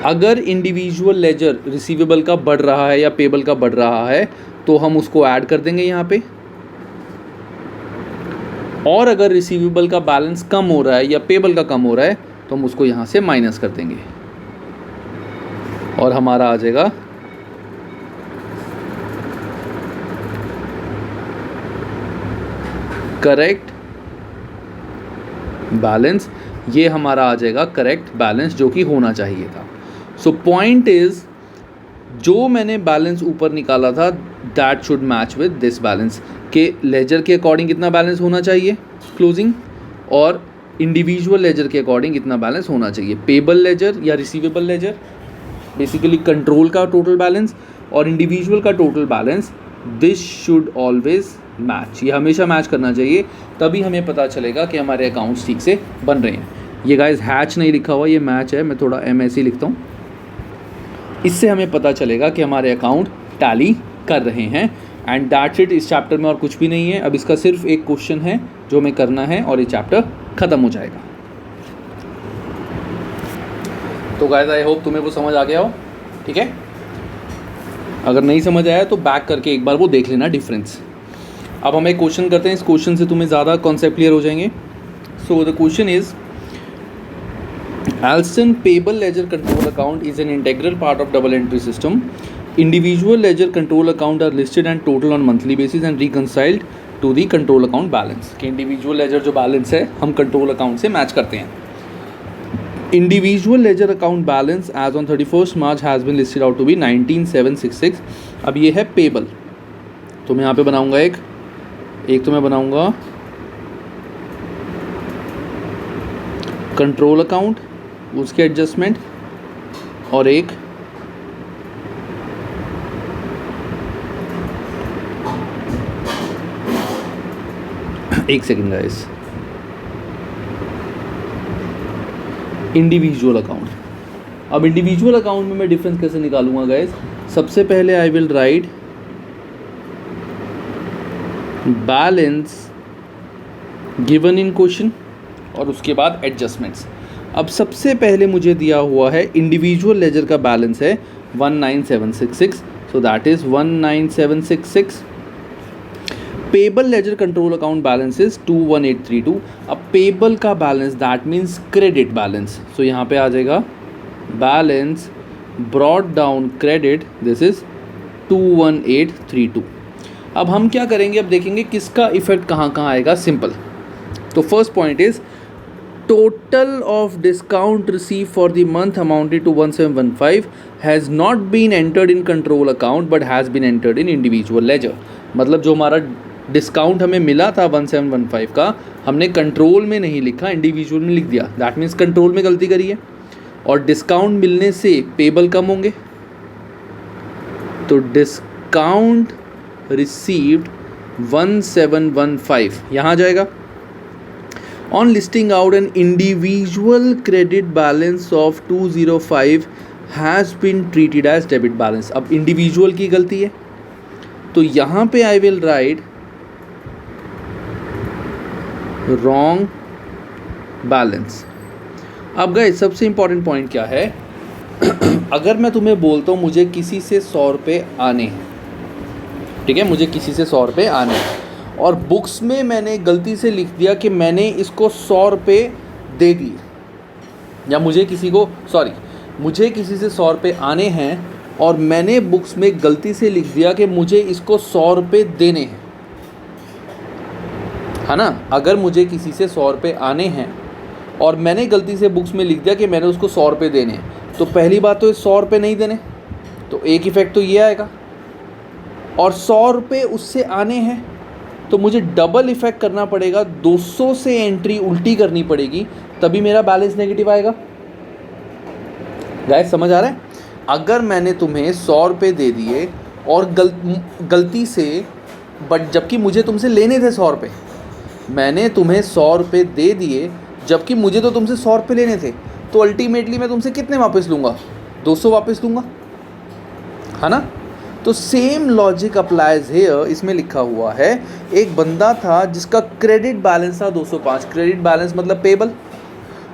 A: अगर इंडिविजुअल लेजर रिसीवेबल का बढ़ रहा है या पेबल का बढ़ रहा है तो हम उसको ऐड कर देंगे यहाँ पे, और अगर रिसीवेबल का बैलेंस कम हो रहा है या पेबल का कम हो रहा है तो हम उसको यहाँ से माइनस कर देंगे और हमारा आ जाएगा करेक्ट बैलेंस, ये हमारा आ जाएगा करेक्ट बैलेंस जो कि होना चाहिए था। सो पॉइंट इज, जो मैंने बैलेंस ऊपर निकाला था that should match with this balance, के लेजर के अकॉर्डिंग कितना बैलेंस होना चाहिए क्लोजिंग, और इंडिविजुअल लेजर के अकॉर्डिंग कितना बैलेंस होना चाहिए, पेबल लेजर या रिसीवेबल लेजर, बेसिकली कंट्रोल का टोटल बैलेंस और इंडिविजुअल का total balance, this should always match, ये हमेशा मैच करना चाहिए, तभी हमें पता चलेगा कि हमारे अकाउंट्स ठीक से बन रहे हैं। ये गाइस हैच नहीं लिखा हुआ, ये मैच है, मैं थोड़ा MS ही लिखता हूँ, इससे हमें पता चलेगा कि हमारे अकाउंट टैली कर रहे हैं। एंड दैट्स इट, इस चैप्टर में और कुछ भी नहीं है, अब इसका सिर्फ एक क्वेश्चन है जो हमें करना है और ये चैप्टर ख़त्म हो जाएगा। तो गाइस आई होप तुम्हें वो समझ आ गया हो, ठीक है। अगर नहीं समझ आया तो बैक करके एक बार वो देख लेना डिफरेंस। अब हम एक क्वेश्चन करते हैं, इस क्वेश्चन से तुम्हें ज़्यादा कॉन्सेप्ट क्लियर हो जाएंगे। So the question is, Alston payable ledger control account is an integral part of double entry system. Individual ledger control account are listed and total on monthly basis and reconciled to the control account balance. कि individual ledger जो balance है हम control account से match करते हैं। Individual ledger account balance as on 31st March has been listed out to be 19,766. अब ये है payable, तो मैं यहाँ पे बनाऊँगा एक तो मैं बनाऊँगा कंट्रोल अकाउंट, उसके एडजस्टमेंट, और एक सेकंड गाइस, इंडिविजुअल अकाउंट। अब इंडिविजुअल अकाउंट में मैं डिफरेंस कैसे निकालूंगा गाइस, सबसे पहले आई will write balance given in question और उसके बाद एडजस्टमेंट्स। अब सबसे पहले मुझे दिया हुआ है इंडिविजुअल लेजर का बैलेंस है 19766, so that is 19766। Payable ledger control account balance is 21832। अब पेबल का balance that means credit balance, so यहाँ पे आ जाएगा balance brought down credit, this is 21832। अब हम क्या करेंगे, अब देखेंगे किसका इफेक्ट कहाँ कहाँ आएगा। सिंपल, तो first point is total of discount received for the month amounted to 1715 has not been entered in control account but has been entered in individual ledger। मतलब जो हमारा डिस्काउंट हमें मिला था 1715 का, हमने कंट्रोल में नहीं लिखा, इंडिविजुअल में लिख दिया, दैट मीन्स कंट्रोल में गलती करी है। और डिस्काउंट मिलने से पेबल कम होंगे, तो डिस्काउंट रिसीव्ड 1715 यहाँ जाएगा। On listing out, an individual credit balance of 205 has been treated as debit balance। अब इंडिविजुअल की गलती है तो यहाँ पे आई विल राइट रॉन्ग बैलेंस। अब गाइस सबसे इम्पॉर्टेंट पॉइंट क्या है, अगर मैं तुम्हें बोलता हूँ मुझे किसी से 100 रुपये आने हैं ठीक है, मुझे किसी से 100 रुपये आने हैं और बुक्स में मैंने गलती से लिख दिया कि मैंने इसको 100 रुपये दे दिए, या मुझे किसी से 100 रुपये आने हैं और मैंने बुक्स में गलती से लिख दिया कि मुझे इसको 100 रुपये देने हैं, है ना। अगर मुझे किसी से 100 रुपये आने हैं और मैंने गलती से बुक्स में लिख दिया कि मैंने उसको 100 रुपये देने हैं, तो पहली बात तो 100 रुपये नहीं देने, तो एक इफ़ेक्ट तो ये आएगा। और 100 रुपये उससे आने हैं तो मुझे डबल इफ़ेक्ट करना पड़ेगा, 200 से एंट्री उल्टी करनी पड़ेगी, तभी मेरा बैलेंस नेगेटिव आएगा। गाइस समझ आ रहा है? अगर मैंने तुम्हें 100 रुपये दे दिए और गलती से, बट जबकि मुझे तुमसे लेने थे 100 रुपये, मैंने तुम्हें 100 रुपये दे दिए जबकि मुझे तो तुमसे 100 रुपये लेने थे, तो अल्टीमेटली मैं तुमसे कितने वापस लूँगा? 200 वापस लूँगा, है ना। तो सेम लॉजिक अप्लाइज हियर। इसमें लिखा हुआ है एक बंदा था जिसका क्रेडिट बैलेंस था 205, क्रेडिट बैलेंस मतलब पेबल,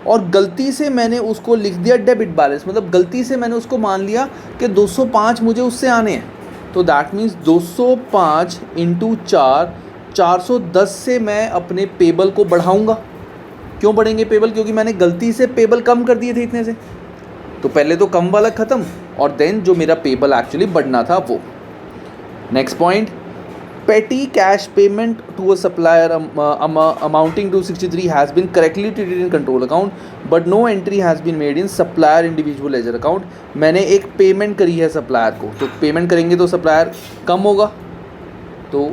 A: और गलती से मैंने उसको लिख दिया डेबिट बैलेंस, मतलब गलती से मैंने उसको मान लिया कि 205 मुझे उससे आने हैं, तो दैट मीन्स 205 इंटू 4, 410 से मैं अपने पेबल को बढ़ाऊँगा। क्यों बढ़ेंगे पेबल? क्योंकि मैंने गलती से पेबल कम कर दिए थे इतने से, तो पहले तो कम वाला ख़त्म और देन जो मेरा पेबल एक्चुअली बढ़ना था वो। Next point, petty cash payment to a supplier amounting to 63 has been correctly treated in control account but no entry has been made in supplier individual ledger account. मैंने एक payment करी है supplier को, तो payment करेंगे तो supplier कम होगा, तो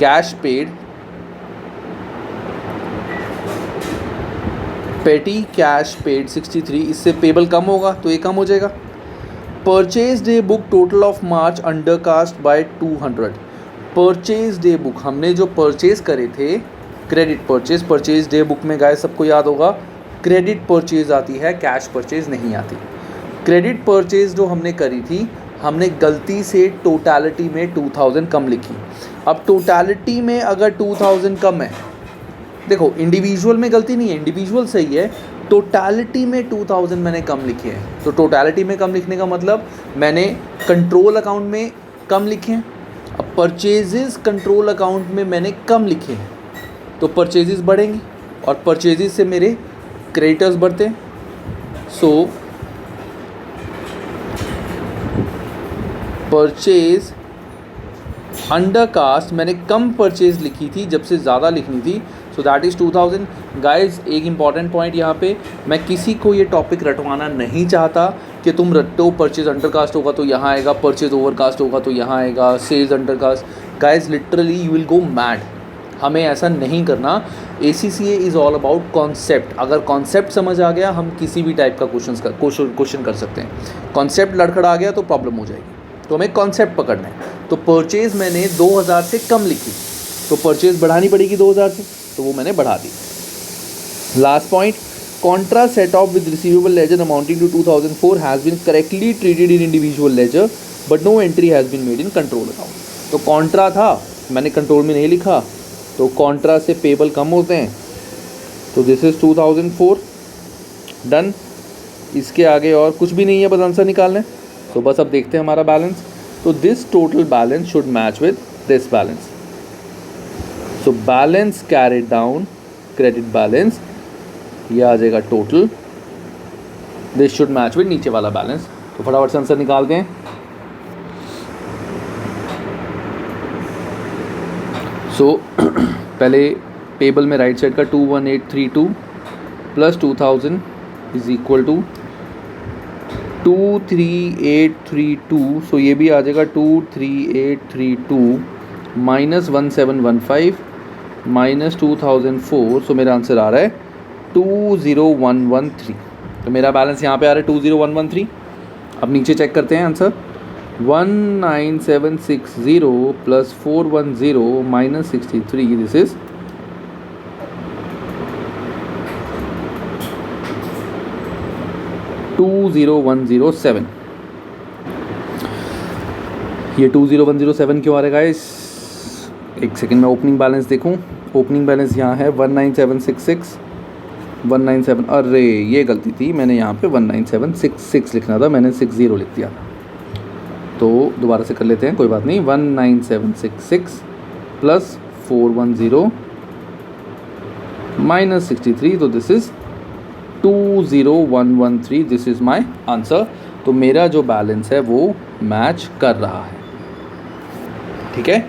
A: कैश पेड, पेटी कैश पेड 63, इससे पेबल कम होगा तो ये कम हो जाएगा। Purchase day book total of March undercast bye 200। Purchase day book, हमने जो परचेज करे थे credit purchase, purchase day book में गाइस सबको याद होगा क्रेडिट परचेज आती है, कैश परचेज नहीं आती। क्रेडिट परचेज जो हमने करी थी, हमने गलती से टोटलिटी में 2000 कम लिखी। अब टोटलिटी में अगर 2000 कम है, देखो इंडिविजुअल में गलती नहीं है, इंडिविजुअल सही है, टोटलिटी में 2000 मैंने कम लिखे हैं। तो टोटलिटी में कम लिखने का मतलब मैंने कंट्रोल अकाउंट में कम लिखे हैं। अब परचेजेस कंट्रोल अकाउंट में मैंने कम लिखे हैं, तो परचेजेस बढ़ेंगे और परचेजेस से मेरे क्रेडिटर्स बढ़ते हैं। सो परचेज अंडरकास्ट मैंने कम परचेज लिखी थी जब से ज़्यादा लिखनी थी, सो दैट इज़ 2000। गाइज एक इंपॉर्टेंट पॉइंट यहाँ पे, मैं किसी को ये टॉपिक रटवाना नहीं चाहता कि तुम रटो परचेज अंडरकास्ट होगा तो यहाँ आएगा, परचेज ओवरकास्ट होगा तो यहाँ आएगा, sales undercast. Guys literally you will go mad, हमें ऐसा नहीं करना। ACCA is all about concept. अगर कॉन्सेप्ट समझ आ गया हम किसी भी टाइप का क्वेश्चन कर सकते हैं। कॉन्सेप्ट लड़खड़ा आ गया तो प्रॉब्लम हो जाएगी, तो हमें कॉन्सेप्ट पकड़ना है। तो परचेज मैंने 2000 से कम लिखी, तो परचेज बढ़ानी पड़ेगी 2000 से, तो वो मैंने बढ़ा दी। Last point, contra set off with receivable ledger amounting to 2004 has been correctly treated in individual ledger but no entry has been made in control account. तो कॉन्ट्रा था, मैंने कंट्रोल में नहीं लिखा, तो कॉन्ट्रा से पेबल कम होते हैं, तो दिस इज़ 2004 डन। इसके आगे और कुछ भी नहीं है, बस आंसर निकालना है। तो बस अब देखते हैं हमारा बैलेंस। तो this total balance should match with this balance. So balance carried down, credit balance, ये आ जाएगा total, this should match with नीचे वाला बैलेंस। तो फटाफट से आंसर निकालते हैं। सो पहले टेबल में राइट साइड का 21832 प्लस 2000 इज इक्वल टू 23832। सो ये भी आ जाएगा 23832 माइनस 1715 माइनस 2004। सो मेरा आंसर आ रहा है 20113। तो मेरा बैलेंस यहाँ पे आ रहा है 20113। अब नीचे चेक करते हैं answer, 19760 plus 410 minus 63, this is 20107। ये 20107 क्यों आ रहा है गाइस? एक सेकंड में ओपनिंग बैलेंस देखूं। ओपनिंग बैलेंस यहाँ है 19766 197। अरे ये गलती थी, मैंने यहाँ पे 19766 लिखना था, मैंने 60 लिख दिया। तो दोबारा से कर लेते हैं, कोई बात नहीं। 19766 प्लस 410 माइनस 63, तो this is 20113, this is my answer. तो मेरा जो बैलेंस है वो मैच कर रहा है, ठीक है।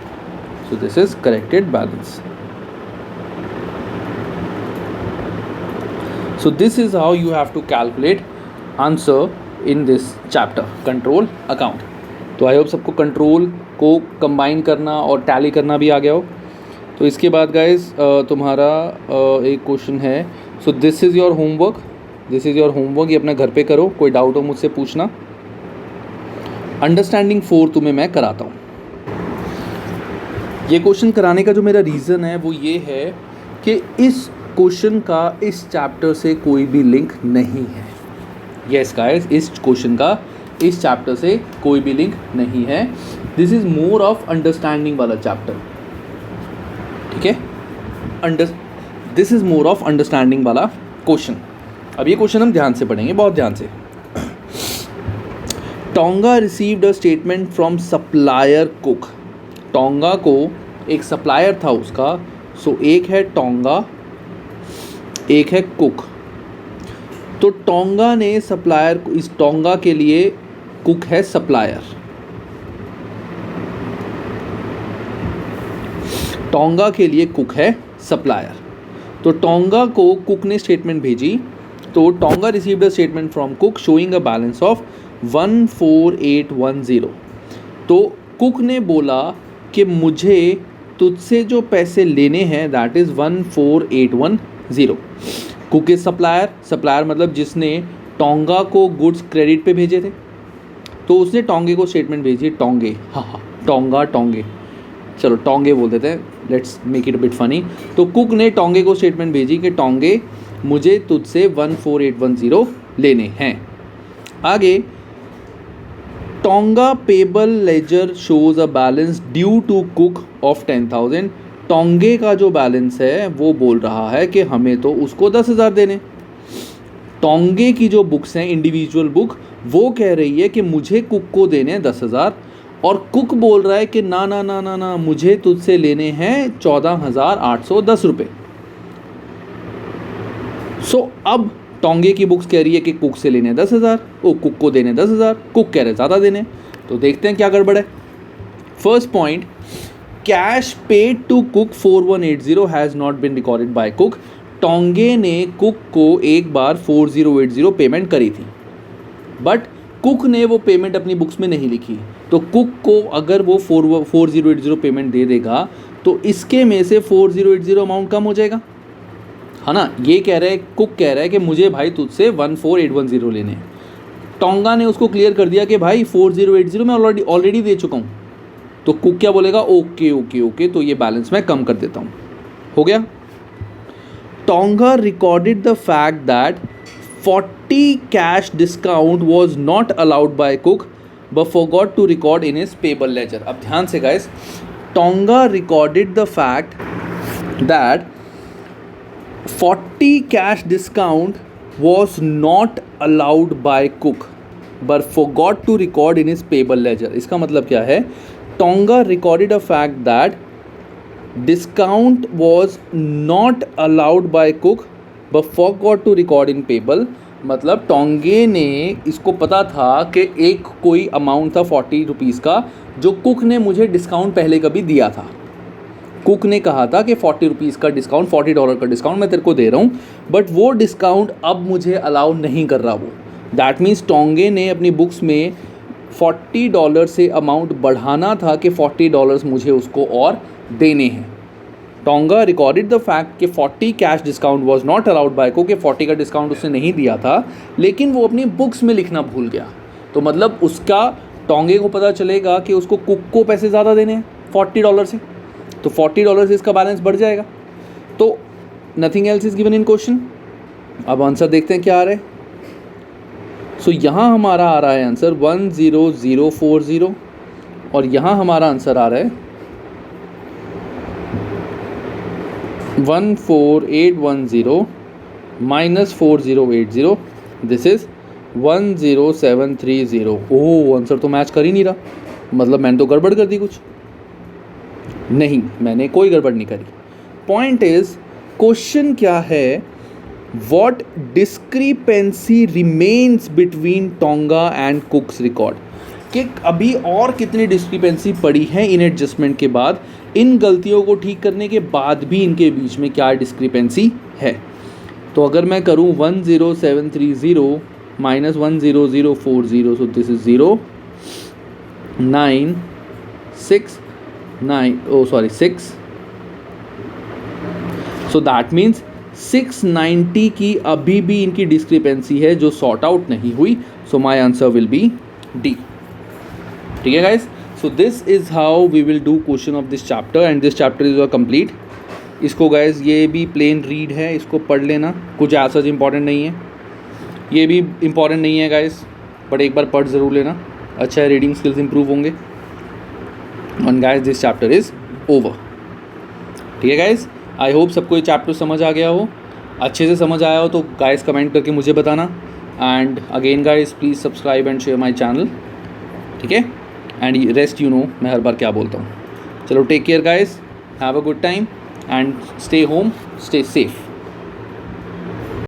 A: So this is corrected balance. So this is how you have to calculate answer in this chapter, control account. तो आई होप सबको कंट्रोल को कंबाइन करना और टैली करना भी आ गया हो। तो इसके बाद गाइज तुम्हारा एक क्वेश्चन है। So this is your homework, ये अपने घर पे करो, कोई डाउट हो मुझसे पूछना। अंडरस्टैंडिंग 4 तुम्हें मैं कराता हूँ। ये क्वेश्चन कराने का जो मेरा रीज़न है वो ये है कि इस क्वेश्चन का इस चैप्टर से कोई भी लिंक नहीं है। यस गाइस, इस क्वेश्चन का इस चैप्टर से कोई भी लिंक नहीं है। This is more of understanding वाला चैप्टर, ठीक है। This is more of understanding वाला क्वेश्चन। अब ये क्वेश्चन हम ध्यान से पढ़ेंगे, बहुत ध्यान से। Tonga received a statement from supplier cook. Tonga को एक सप्लायर था उसका, सो एक है टोंगा, एक है कुक। तो टोंगा ने सप्लायर, इस टोंगा के लिए कुक है सप्लायर, टोंगा के लिए कुक है सप्लायर। तो टोंगा को कुक ने स्टेटमेंट भेजी, तो tonga received a statement from cook showing a balance of 14810। तो कुक ने बोला कि मुझे तुझसे जो पैसे लेने हैं that is 14810। Cook is supplier मतलब जिसने टोंगा को गुड्स क्रेडिट पे भेजे थे, तो उसने टोंगे को स्टेटमेंट भेजी, टोंगे, हाँ टोंगे, चलो टोंगे बोल देते हैं, let's make it a bit funny. तो कुक ने टोंगे को स्टेटमेंट भेजी कि टोंगे मुझे तुझसे 14810 लेने हैं। आगे, Tonga payable ledger shows a balance due to Cook of 10,000। टोंगे का जो बैलेंस है वो बोल रहा है कि हमें तो उसको 10,000 देने। टोंगे की जो बुक्स हैं इंडिविजुअल बुक, वो कह रही है कि मुझे कुक को देने 10,000, और कुक बोल रहा है कि ना ना ना ना ना, मुझे तुझसे लेने हैं 14,810 रुपये। सो अब टोंगे की बुक्स कह रही है कि कुक से लेने 10,000, वो कुक को देने 10,000, कुक कह रहे ज़्यादा देने। तो देखते हैं क्या गड़बड़ है। First point, cash paid to Cook 4180 has not been recorded by Cook. टोंगे ने कुक को एक बार 4080 पेमेंट करी थी, बट कुक ने वो पेमेंट अपनी बुक्स में नहीं लिखी। तो कुक को अगर वो 4080 पेमेंट दे देगा तो इसके में से 4080 अमाउंट कम हो जाएगा, है ना। ये कह रहा है, कुक कह रहा है कि मुझे भाई तुझसे 14810 लेने हैं। टोंगा ने उसको क्लियर कर दिया कि भाई 4080 मैं ऑलरेडी दे चुका हूँ। तो कुक क्या बोलेगा, ओके ओके ओके, तो ये बैलेंस मैं कम कर देता हूँ। हो गया। Tonga recorded the fact that 40 cash discount was not allowed by Cook but forgot to record in his payable ledger. अब ध्यान से guys, Tonga recorded the fact that 40 cash discount was not allowed by cook but forgot to record in his payable ledger। इसका मतलब क्या है, tonga recorded a fact that discount was not allowed by cook but forgot to record in payable। मतलब टोंगे ने, इसको पता था कि एक कोई अमाउंट था 40 रुपीज़ का जो कुक ने मुझे डिस्काउंट पहले कभी दिया था। कुक ने कहा था कि 40 रुपीज़ का डिस्काउंट, $40 का डिस्काउंट मैं तेरे को दे रहा हूँ, बट वो डिस्काउंट अब मुझे अलाउ नहीं कर रहा वो। दैट मीन्स टोंगे ने अपनी बुक्स में $40 से अमाउंट बढ़ाना था कि $40 मुझे उसको और देने हैं। टोंगा रिकॉर्डेड द फैक्ट कि 40 cash discount was not allowed bye को, कि 40 का डिस्काउंट उसने नहीं दिया था, लेकिन वो अपनी बुक्स में लिखना भूल गया। तो मतलब उसका, टोंगे को पता चलेगा कि उसको कुक को पैसे ज़्यादा देने हैं $40 से, तो $40 से इसका बैलेंस बढ़ जाएगा। तो nothing else is given in question. अब आंसर देखते हैं क्या आ रहा है। सो यहाँ हमारा आ रहा है आंसर 10040 और यहाँ हमारा आंसर आ रहा है 14810 minus 4080, this is 10730। Oh, answer तो मैच कर ही नहीं रहा, मतलब मैंने तो गड़बड़ कर दी कुछ। नहीं, मैंने कोई गड़बड़ नहीं करी। पॉइंट इज, क्वेश्चन क्या है, what discrepancy remains between tonga and कुक्स record, कि अभी और कितनी डिस्क्रिपेंसी पड़ी है इन एडजस्टमेंट के बाद, इन गलतियों को ठीक करने के बाद भी इनके बीच में क्या डिस्क्रिपेंसी है। तो अगर मैं करूं 10730 minus 10040, so this is 0 9 6 9, oh sorry 6, so that means 690 की अभी भी इनकी डिस्क्रिपेंसी है जो सॉर्ट आउट नहीं हुई। So my answer will be D. ठीक है guys, so this is how we will do question of this chapter and this chapter is complete. इसको गाइज, ये भी प्लेन रीड है, इसको पढ़ लेना, कुछ ऐसा इंपॉर्टेंट नहीं है, ये भी इंपॉर्टेंट नहीं है गाइज, बट एक बार पढ़ ज़रूर लेना, अच्छा है, रीडिंग स्किल्स इंप्रूव होंगे। And guys this chapter is over. ठीक है गाइज, आई होप सबको ये चैप्टर समझ आ गया हो, अच्छे से समझ आया हो तो गाइज कमेंट करके मुझे बताना। And again guys please subscribe and share my channel. ठीक है, एंड रेस्ट यू नो मैं हर बार क्या बोलता हूँ। चलो, take care guys, have a good time and stay home, stay safe.